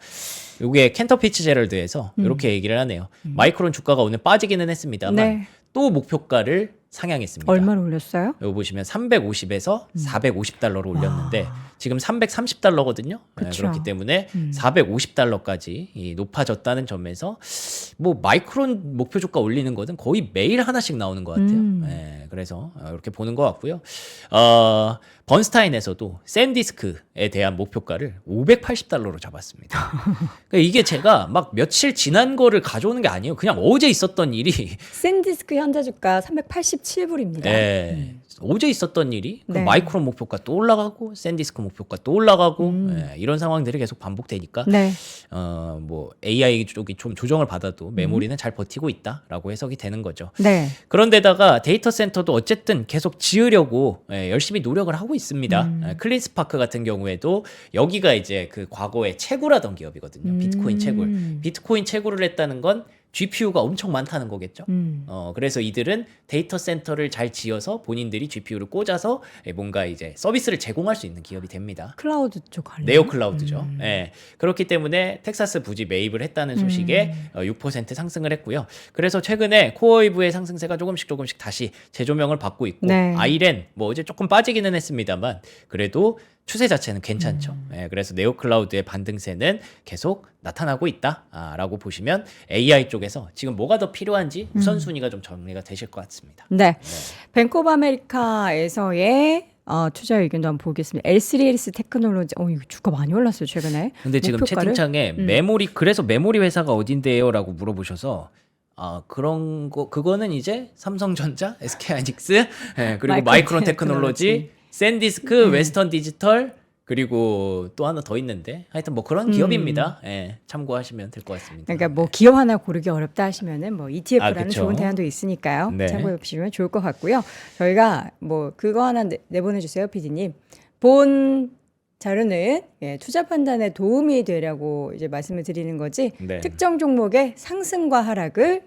이게 캔터 피츠제럴드에서 이렇게 얘기를 하네요. 마이크론 주가가 오늘 빠지기는 했습니다만 네. 또 목표가를 상향했습니다. 얼마로 올렸어요? 여기 보시면 350에서 450달러로 올렸는데 지금 330달러거든요. 그쵸. 그렇기 때문에 450달러까지 높아졌다는 점에서 뭐 마이크론 목표 주가 올리는 거는 거의 매일 하나씩 나오는 것 같아요. 그래서 이렇게 보는 것 같고요. 번스타인에서도 샌디스크에 대한 목표가를 580달러로 잡았습니다. 그러니까 이게 제가 막 며칠 지난 거를 가져오는 게 아니에요. 그냥 어제 있었던 일이 샌디스크 현재 주가 387불입니다. 어제 있었던 일이 그 네. 마이크론 목표가 또 올라가고 샌디스크 목표가 또 올라가고 이런 상황들이 계속 반복되니까 네. 뭐 AI 쪽이 좀 조정을 받아도 메모리는 잘 버티고 있다라고 해석이 되는 거죠. 네. 그런데다가 데이터 센터도 어쨌든 계속 지으려고 열심히 노력을 하고 있습니다. 클린스파크 같은 경우에도 여기가 이제 그 과거에 채굴하던 기업이거든요. 비트코인 채굴. 비트코인 채굴을 했다는 건 GPU가 엄청 많다는 거겠죠. 그래서 이들은 데이터 센터를 잘 지어서 본인들이 GPU를 꽂아서 뭔가 이제 서비스를 제공할 수 있는 기업이 됩니다. 클라우드 쪽 관련. 네오 클라우드죠. 그렇기 때문에 텍사스 부지 매입을 했다는 소식에 6% 상승을 했고요. 그래서 최근에 코어웨이브의 상승세가 조금씩 다시 재조명을 받고 있고 네. 아이렌 뭐 어제 조금 빠지기는 했습니다만 그래도 추세 자체는 괜찮죠. 그래서 네오 클라우드의 반등세는 계속 나타나고 있다라고 보시면 AI 쪽에서 지금 뭐가 더 필요한지 우선순위가 좀 정리가 되실 것 같습니다. 네. 뱅크 오브 아메리카에서의 투자 의견도 한번 보겠습니다. L3Harris 테크놀로지. 이거 주가 많이 올랐어요, 최근에. 근데 지금 목표가를? 채팅창에 그래서 메모리 회사가 어딘데요라고 물어보셔서 그런 거 그거는 이제 삼성전자, SK하이닉스, 그리고 마이크론 테크놀로지, 샌디스크, 웨스턴 디지털 그리고 또 하나 더 있는데 하여튼 뭐 그런 기업입니다. 참고하시면 될 것 같습니다. 그러니까 뭐 기업 하나 고르기 어렵다 하시면은 뭐 ETF라는 그쵸. 좋은 대안도 있으니까요. 네. 참고해 보시면 좋을 것 같고요. 저희가 뭐 그거 하나 내보내 주세요, PD님. 본 자료는 투자 판단에 도움이 되려고 이제 말씀을 드리는 거지 네. 특정 종목의 상승과 하락을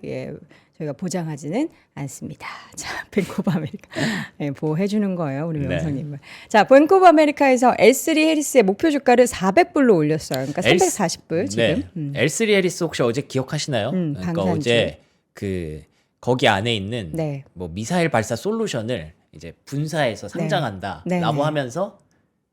저희가 보장하지는 않습니다. 자, 벤코브 아메리카 네, 보호해주는 거예요, 우리 네. 명성님을. 자, 벤코브 아메리카에서 L3 해리스의 목표 주가를 400불로 올렸어요. 그러니까 340불 지금. 네. L3 해리스 혹시 어제 기억하시나요? 그러니까 방산주. 어제 그 거기 안에 있는 네. 뭐 미사일 발사 솔루션을 이제 분사해서 상장한다라고 네. 네. 하면서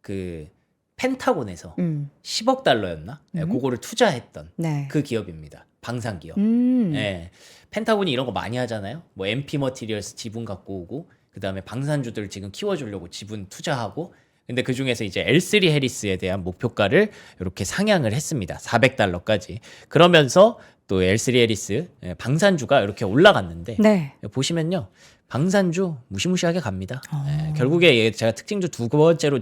그 펜타곤에서 음. 10억 달러였나? 네, 그거를 투자했던 네. 그 기업입니다. 방산 기업. 음. 예. 펜타곤이 이런 거 많이 하잖아요. 뭐 MP 머티리얼스 지분 갖고 오고 그다음에 방산주들 지금 키워주려고 지분 투자하고 근데 그 중에서 이제 L3 해리스에 대한 목표가를 이렇게 상향을 했습니다. 400달러까지. 그러면서 또 L3 해리스 방산주가 이렇게 올라갔는데 네. 보시면요. 방산주 무시무시하게 갑니다. 결국에 제가 특징주 두 번째로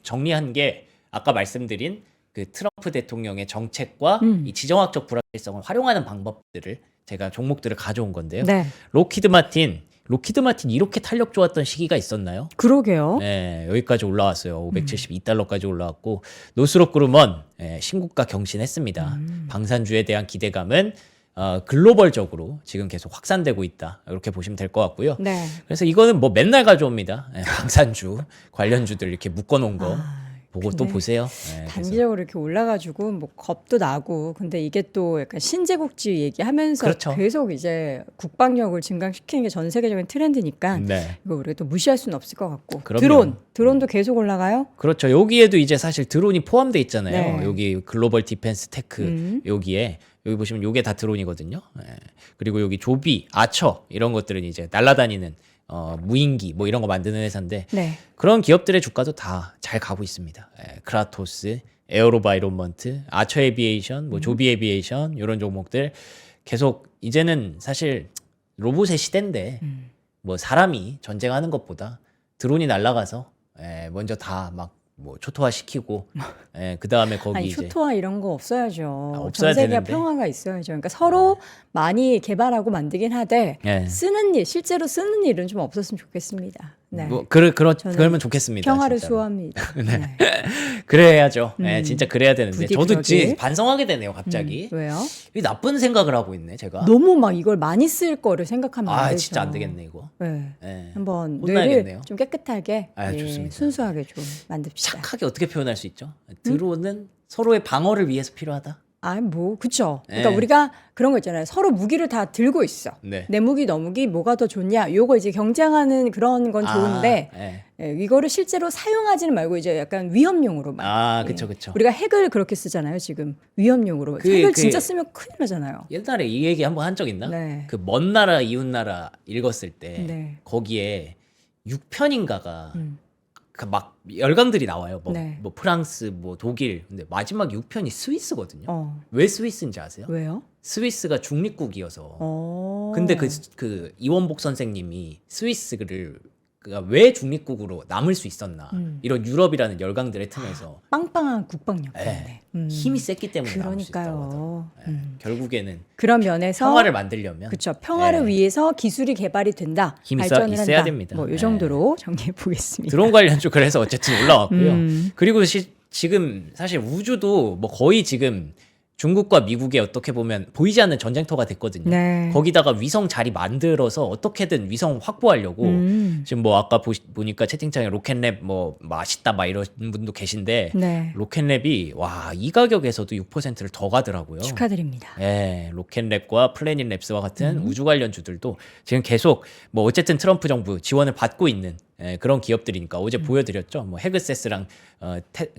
정리한 게 아까 말씀드린 그 트럼프 대통령의 정책과 이 지정학적 불확실성을 활용하는 방법들을 제가 종목들을 가져온 건데요. 네. 로키드 마틴 이렇게 탄력 좋았던 시기가 있었나요? 그러게요. 네, 여기까지 올라왔어요. 572달러까지 올라왔고 노스롭 그루먼 신고가 경신했습니다. 방산주에 대한 기대감은 글로벌적으로 지금 계속 확산되고 있다. 이렇게 보시면 될 것 같고요. 네. 그래서 이거는 뭐 맨날 가져옵니다. 방산주 관련주들 이렇게 묶어놓은 거 보고 또 근데 보세요. 그래서 단기적으로 이렇게 올라가지고 뭐 겁도 나고 근데 이게 또 약간 신제국지 얘기하면서 그렇죠. 계속 이제 국방력을 증강시키는 게 전 세계적인 트렌드니까 네. 이거 우리가 또 무시할 수는 없을 것 같고 그럼요. 드론도 계속 올라가요? 그렇죠. 여기에도 이제 사실 드론이 포함돼 있잖아요. 네. 여기 글로벌 디펜스 테크 여기 보시면 요게 다 드론이거든요. 그리고 여기 조비, 아처 이런 것들은 이제 날아다니는 무인기 뭐 이런 거 만드는 회사인데 네. 그런 기업들의 주가도 다 잘 가고 있습니다. 크라토스, 에어로바이론먼트, 아처 에비에이션, 뭐 조비 에비에이션 이런 종목들 계속 이제는 사실 로봇의 시대인데 뭐 사람이 전쟁하는 것보다 드론이 날아가서 먼저 다 막 뭐 초토화 시키고 그 다음에 거기 아니 이제 초토화 이런 거 없어야죠. 없어야 전 세계가 되는데. 평화가 있어야죠. 그러니까 서로 많이 개발하고 만들긴 하되 네. 실제로 쓰는 일은 좀 없었으면 좋겠습니다. 네. 뭐 저는 그러면 좋겠습니다. 평화를 진짜로. 수호합니다. 네. 그래야죠. 진짜 그래야 되는데 부디 저도 그러길. 반성하게 되네요. 갑자기 왜요? 이 나쁜 생각을 하고 있네 제가. 너무 막 이걸 많이 쓸 거를 생각하면 안 되죠. 진짜 안 되겠네 이거. 네. 예. 한번 혼나야겠네요. 뇌를 좀 깨끗하게 좋습니다. 순수하게 좀 만듭시다. 착하게 어떻게 표현할 수 있죠? 드론은 서로의 방어를 위해서 필요하다. 그쵸. 그러니까 네. 우리가 그런 거 있잖아요. 서로 무기를 다 들고 있어. 네. 내 무기, 너 무기, 뭐가 더 좋냐. 요거 이제 경쟁하는 그런 건 좋은데, 이거를 실제로 사용하지는 말고 이제 약간 위험용으로만. 그쵸 그쵸. 우리가 핵을 그렇게 쓰잖아요, 지금. 위험용으로. 핵을 진짜 쓰면 큰일 나잖아요. 옛날에 이 얘기 한번 한 적 있나? 네. 그 먼 나라 이웃 나라 읽었을 때 네. 거기에 6편인가가 그 막 열강들이 나와요. 네. 뭐 프랑스, 뭐 독일. 근데 마지막 6편이 스위스거든요. 왜? 왜 스위스인지 아세요? 왜요? 스위스가 중립국이어서. 어. 근데 그 이원복 선생님이 스위스를 그가 왜 중립국으로 남을 수 있었나? 이런 유럽이라는 열강들의 틈에서 빵빵한 국방력 때문에. 힘이 셌기 때문에 남을 수 있다고 그러니까요. 하더라고요. 결국에는 그런 면에서 평화를 만들려면 그렇죠. 평화를 위해서 기술이 개발이 된다. 힘이 발전을 있어야 한다. 됩니다. 뭐 이 정도로 정리해 보겠습니다. 드론 관련주 그래서 어쨌든 올라왔고요. 그리고 지금 사실 우주도 뭐 거의 지금 중국과 미국의 어떻게 보면 보이지 않는 전쟁터가 됐거든요. 네. 거기다가 위성 자리 만들어서 어떻게든 위성 확보하려고 지금 뭐 아까 보니까 채팅창에 로켓랩 뭐 맛있다 막 이런 분도 계신데 네. 로켓랩이 와 이 가격에서도 6%를 더 가더라고요. 축하드립니다. 로켓랩과 플래닛 랩스와 같은 우주 관련주들도 지금 계속 뭐 어쨌든 트럼프 정부 지원을 받고 있는 그런 기업들이니까 어제 보여드렸죠. 뭐 헤그세스랑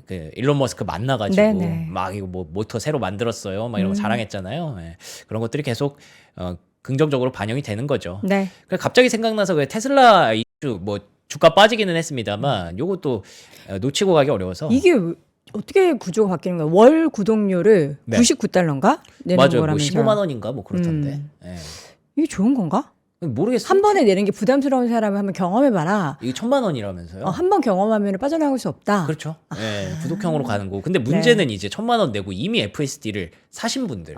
그 일론 머스크 만나가지고 네네. 막 이거 뭐 모터 새로 만들었어요. 막 이런 거 자랑했잖아요. 그런 것들이 계속 긍정적으로 반영이 되는 거죠. 네. 그래서 갑자기 생각나서 그 테슬라 이슈 뭐 주가 빠지기는 했습니다만 요것도 놓치고 가기 어려워서 이게 어떻게 구조가 바뀌는 거야? 월 구독료를 네. 99달러인가 내는 맞아요. 뭐 거라면서요. 15만 원인가 뭐 그렇던데. 이게 좋은 건가? 모르겠어요. 한 번에 내는 게 부담스러운 사람은 한번 경험해봐라. 이게 1,000만 원이라면서요? 한 번 경험하면 빠져나갈 수 없다. 그렇죠. 구독형으로 가는 거. 근데 문제는 이제 1,000만 원 내고 이미 FSD를 사신 분들.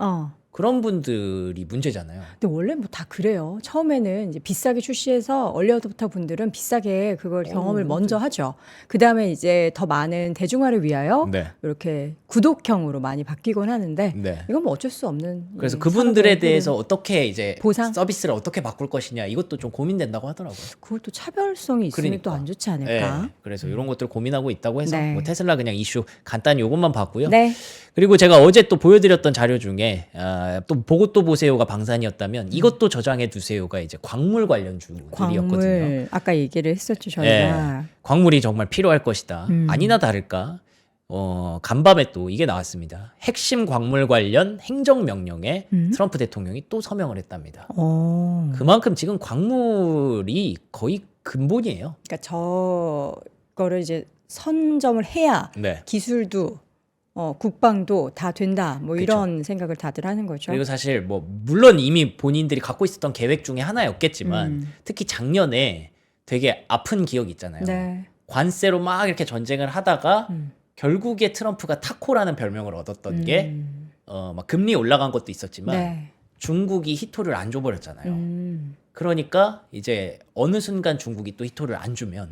그런 분들이 문제잖아요. 근데 원래 뭐 다 그래요. 처음에는 이제 비싸게 출시해서 얼리어답터 분들은 비싸게 그걸 경험을 먼저 하죠. 그 다음에 이제 더 많은 대중화를 위하여 네. 이렇게 구독형으로 많이 바뀌곤 하는데 네. 이건 뭐 어쩔 수 없는. 그래서 이 그분들에 산업의 대해서 흐름. 어떻게 이제 보상? 서비스를 어떻게 바꿀 것이냐 이것도 좀 고민된다고 하더라고요. 그걸 또 차별성이 있으면 그러니까. 또 안 좋지 않을까? 네, 그래서 이런 것들 고민하고 있다고 해서 네. 뭐 테슬라 그냥 이슈 간단히 요것만 봤고요. 네. 그리고 제가 어제 또 보여드렸던 자료 중에 또 보고 또 보세요가 방산이었다면 이것도 저장해 두세요가 이제 광물 관련 주들이었거든요. 광물 아까 얘기를 했었죠 저희가. 광물이 정말 필요할 것이다. 음. 아니나 다를까 간밤에 또 이게 나왔습니다. 핵심 광물 관련 행정명령에 트럼프 대통령이 또 서명을 했답니다. 어. 그만큼 지금 광물이 거의 근본이에요. 그러니까 저거를 이제 선점을 해야 네. 기술도 국방도 다 된다. 뭐 그쵸. 이런 생각을 다들 하는 거죠. 그리고 사실 뭐 물론 이미 본인들이 갖고 있었던 계획 중에 하나였겠지만 특히 작년에 되게 아픈 기억이 있잖아요. 네. 관세로 막 이렇게 전쟁을 하다가 결국에 트럼프가 타코라는 별명을 얻었던 게 막 금리 올라간 것도 있었지만 네. 중국이 히토를 안 줘버렸잖아요. 음. 그러니까 이제 어느 순간 중국이 또 히토를 안 주면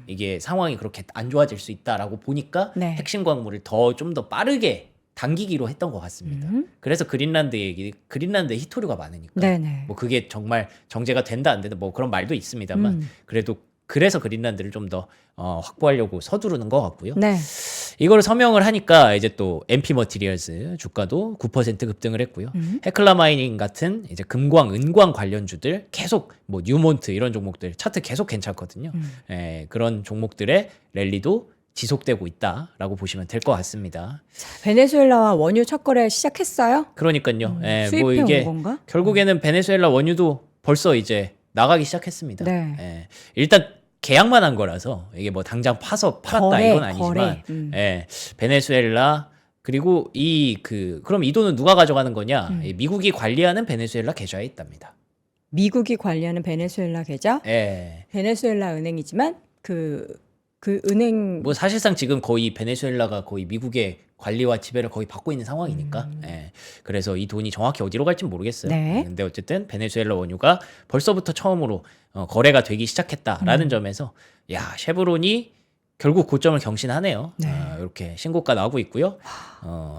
이게 상황이 그렇게 안 좋아질 수 있다라고 보니까 네. 핵심 광물을 좀 더 빠르게 당기기로 했던 것 같습니다. 그래서 그린란드에 히토류가 많으니까 네네. 뭐 그게 정말 정제가 된다 안 된다 뭐 그런 말도 있습니다만 그래도 그래서 그린란드를 좀 더 확보하려고 서두르는 것 같고요. 네. 이걸 서명을 하니까 이제 또 MP 머티리얼스 주가도 9% 급등을 했고요. 헤클라 마이닝 같은 이제 금광, 은광 관련주들 계속 뭐 뉴몬트 이런 종목들 차트 계속 괜찮거든요. 그런 종목들의 랠리도 지속되고 있다라고 보시면 될 것 같습니다. 베네수엘라와 원유 첫 거래 시작했어요? 그러니까요. 수입해 뭐 온 이게 건가? 결국에는 베네수엘라 원유도 벌써 이제 나가기 시작했습니다. 네. 일단 계약만 한 거라서 이게 뭐 당장 파서 팔았다 거래, 이건 아니지만 거래. 베네수엘라 그리고 그럼 이 돈은 누가 가져가는 거냐? 이 미국이 관리하는 베네수엘라 계좌에 있답니다. 미국이 관리하는 베네수엘라 계좌? 예. 베네수엘라 은행이지만 그 은행 뭐 사실상 지금 거의 베네수엘라가 거의 미국의 관리와 지배를 거의 받고 있는 상황이니까. 그래서 이 돈이 정확히 어디로 갈지는 모르겠어요. 네. 근데 어쨌든 베네수엘라 원유가 벌써부터 처음으로 거래가 되기 시작했다라는 점에서 야 쉐브론이 결국 고점을 경신하네요. 네. 이렇게 신고가 나오고 있고요.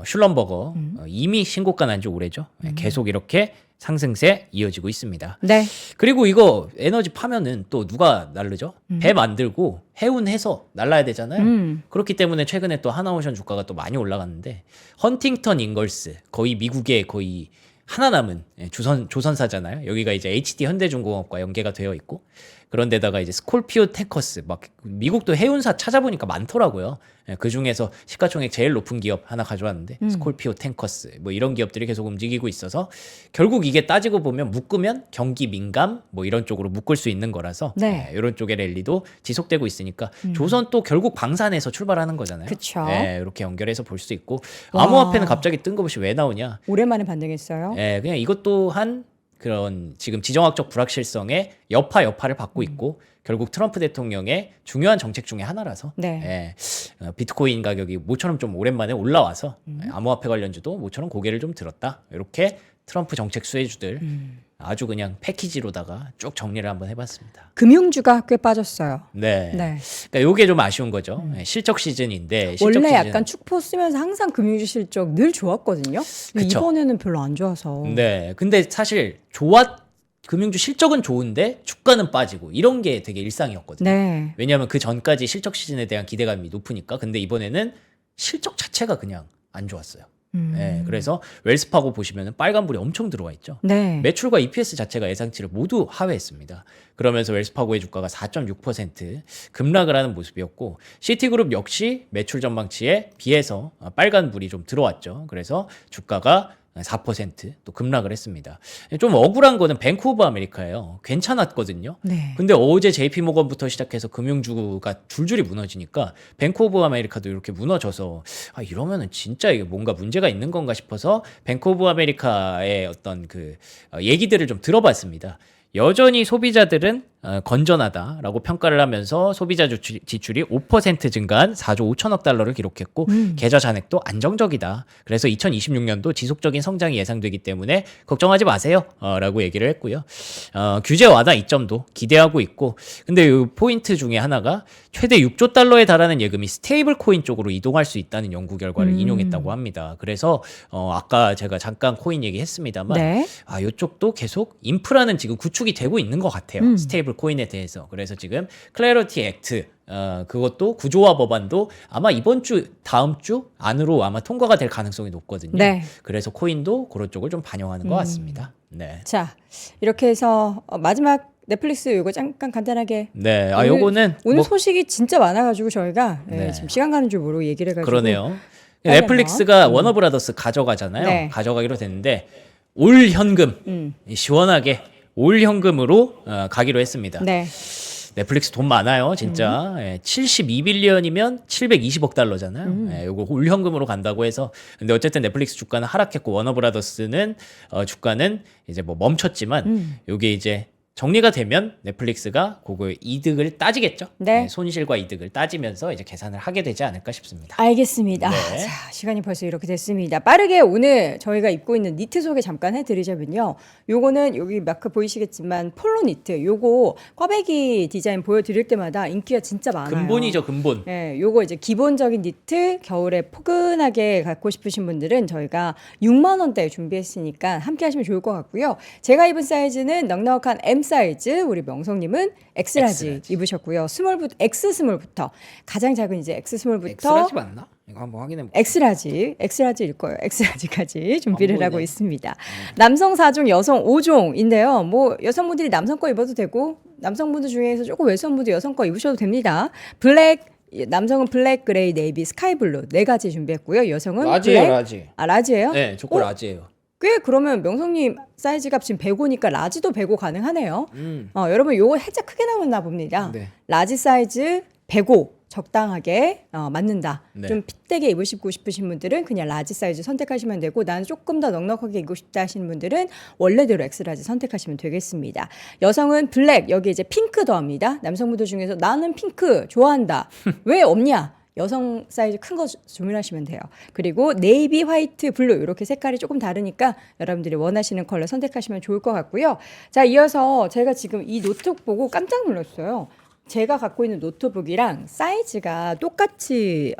슐럼버거 이미 신고가 난 지 오래죠. 계속 이렇게 상승세 이어지고 있습니다. 네. 그리고 이거 에너지 파면은 또 누가 날르죠? 배 만들고 해운해서 날라야 되잖아요. 그렇기 때문에 최근에 또 하나오션 주가가 또 많이 올라갔는데 헌팅턴 인걸스 거의 미국의 거의 하나 남은 조선사잖아요. 여기가 이제 HD 현대중공업과 연계가 되어 있고 그런데다가 이제 스콜피오 탱커스 막 미국도 해운사 찾아보니까 많더라고요. 그 중에서 시가총액 제일 높은 기업 하나 가져왔는데 스콜피오 탱커스 뭐 이런 기업들이 계속 움직이고 있어서 결국 이게 따지고 보면 묶으면 경기 민감 뭐 이런 쪽으로 묶을 수 있는 거라서 네. 이런 쪽의 랠리도 지속되고 있으니까 조선 또 결국 방산에서 출발하는 거잖아요. 그쵸. 이렇게 연결해서 볼 수 있고 와. 암호화폐는 갑자기 뜬금없이 왜 나오냐? 오랜만에 반등했어요. 그냥 이것 또한 그런 지금 지정학적 불확실성의 여파를 받고 있고 결국 트럼프 대통령의 중요한 정책 중에 하나라서 네. 비트코인 가격이 모처럼 좀 오랜만에 올라와서 암호화폐 관련주도 모처럼 고개를 좀 들었다. 이렇게 트럼프 정책 수혜주들 아주 그냥 패키지로다가 쭉 정리를 한번 해봤습니다. 금융주가 꽤 빠졌어요. 네. 네. 그러니까 요게 좀 아쉬운 거죠. 실적 시즌인데 실적 원래 시즌. 약간 축포 쓰면서 항상 금융주 실적 늘 좋았거든요. 근데 그쵸. 이번에는 별로 안 좋아서. 네. 근데 사실 금융주 실적은 좋은데 주가는 빠지고 이런 게 되게 일상이었거든요. 네. 왜냐하면 그 전까지 실적 시즌에 대한 기대감이 높으니까. 근데 이번에는 실적 자체가 그냥 안 좋았어요. 그래서 웰스파고 보시면 빨간불이 엄청 들어와 있죠. 네. 매출과 EPS 자체가 예상치를 모두 하회했습니다. 그러면서 웰스파고의 주가가 4.6% 급락을 하는 모습이었고 시티그룹 역시 매출 전망치에 비해서 빨간불이 좀 들어왔죠. 그래서 주가가 4%또 급락을 했습니다. 좀 억울한 거는 뱅크 오브 아메리카예요. 괜찮았거든요. 네. 근데 어제 JP 모건부터 시작해서 금융주가 줄줄이 무너지니까 뱅크 오브 아메리카도 이렇게 무너져서 이러면은 진짜 이게 뭔가 문제가 있는 건가 싶어서 뱅크 오브 아메리카의 어떤 그 얘기들을 좀 들어봤습니다. 여전히 소비자들은 건전하다라고 평가를 하면서 소비자 지출이 5% 증가한 4조 5천억 달러를 기록했고 계좌 잔액도 안정적이다. 그래서 2026년도 지속적인 성장이 예상되기 때문에 걱정하지 마세요. 라고 얘기를 했고요. 규제 완화 이점도 기대하고 있고 근데 이 포인트 중에 하나가 최대 6조 달러에 달하는 예금이 스테이블 코인 쪽으로 이동할 수 있다는 연구 결과를 인용했다고 합니다. 그래서 아까 제가 잠깐 코인 얘기했습니다만 네. 이쪽도 계속 인프라는 지금 구축이 되고 있는 것 같아요. 스테이블 코인에 대해서. 그래서 지금 클래리티 액트 그것도 구조화 법안도 아마 이번 주 다음 주 안으로 아마 통과가 될 가능성이 높거든요. 네. 그래서 코인도 그런 쪽을 좀 반영하는 것 같습니다. 네. 자, 이렇게 해서 마지막 넷플릭스 이거 잠깐 간단하게. 네. 오늘- 요거는 오늘 뭐 소식이 진짜 많아가지고 저희가 네. 지금 시간 가는 줄 모르고 얘기를 해가지고. 그러네요. 빨리 넷플릭스가 워너브라더스 가져가잖아요. 네. 가져가기로 됐는데 올 현금 시원하게 올 현금으로 가기로 했습니다. 네. 넷플릭스 돈 많아요, 진짜. 72빌리언이면 720억 달러잖아요. 요거 올 현금으로 간다고 해서. 근데 어쨌든 넷플릭스 주가는 하락했고 워너브라더스는 주가는 이제 뭐 멈췄지만 요게 이제 정리가 되면 넷플릭스가 그거 이득을 따지겠죠. 네. 손실과 이득을 따지면서 이제 계산을 하게 되지 않을까 싶습니다. 알겠습니다. 네. 자, 시간이 벌써 이렇게 됐습니다. 빠르게 오늘 저희가 입고 있는 니트 소개 잠깐 해드리자면요. 요거는 여기 마크 보이시겠지만 폴로 니트. 요거 꽈배기 디자인 보여드릴 때마다 인기가 진짜 많아요. 근본이죠, 근본. 네, 요거 이제 기본적인 니트 겨울에 포근하게 갖고 싶으신 분들은 저희가 6만 원대에 준비했으니까 함께 하시면 좋을 것 같고요. 제가 입은 사이즈는 넉넉한 M 사이즈, 우리 명성님은 X라지 입으셨고요. X 스몰부터 가장 작은 이제 X 스몰부터 엑스라지 맞나? 이거 한번 확인해 볼게요. X라지일 거예요. X라지까지 준비를 보이네. 하고 있습니다. 남성 4종, 여성 5종인데요. 뭐 여성분들이 남성 거 입어도 되고 남성분들 중에서 조금 외성분들 여성 거 입으셔도 됩니다. 블랙 남성은 블랙, 그레이, 네이비, 스카이 블루 네 가지 준비했고요. 여성은 라지예요, 블랙. 라지. 아, 라지예요? 네, 조건 라지예요. 꽤 그러면 명성님 사이즈 값 지금 105니까 라지도 105 가능하네요. 여러분 요거 살짝 크게 나왔나 봅니다. 네. 라지 사이즈 105 적당하게 맞는다. 네. 좀 핏되게 입으시고 싶으신 분들은 그냥 라지 사이즈 선택하시면 되고 나는 조금 더 넉넉하게 입고 싶다 하시는 분들은 원래대로 엑스라지 선택하시면 되겠습니다. 여성은 블랙 여기 이제 핑크 더합니다. 남성분들 중에서 나는 핑크 좋아한다. 왜 없냐? 여성 사이즈 큰 거 주문하시면 돼요. 그리고 네이비, 화이트, 블루 이렇게 색깔이 조금 다르니까 여러분들이 원하시는 컬러 선택하시면 좋을 것 같고요. 자, 이어서 제가 지금 이 노트북 보고 깜짝 놀랐어요. 제가 갖고 있는 노트북이랑 사이즈가 똑같은데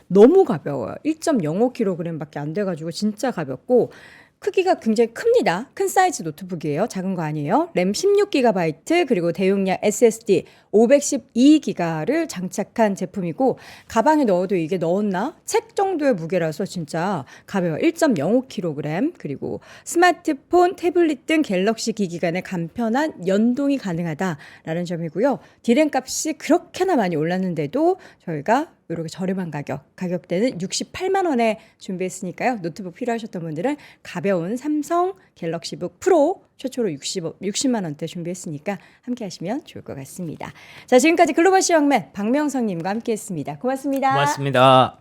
너무 가벼워요. 1.05kg밖에 안 돼가지고 진짜 가볍고 크기가 굉장히 큽니다. 큰 사이즈 노트북이에요. 작은 거 아니에요. 램 16GB 그리고 대용량 SSD 512기가를 장착한 제품이고 가방에 넣어도 이게 넣었나? 책 정도의 무게라서 진짜 가벼워요. 1.05kg 그리고 스마트폰, 태블릿 등 갤럭시 기기 간의 간편한 연동이 가능하다라는 점이고요. 디램 값이 그렇게나 많이 올랐는데도 저희가 이렇게 저렴한 가격대는 68만 원에 준비했으니까요. 노트북 필요하셨던 분들은 가벼운 삼성 갤럭시북 프로 최초로 60만 원대 준비했으니까 함께 하시면 좋을 것 같습니다. 자, 지금까지 글로벌 시황맨 박명성님과 함께했습니다. 고맙습니다. 고맙습니다.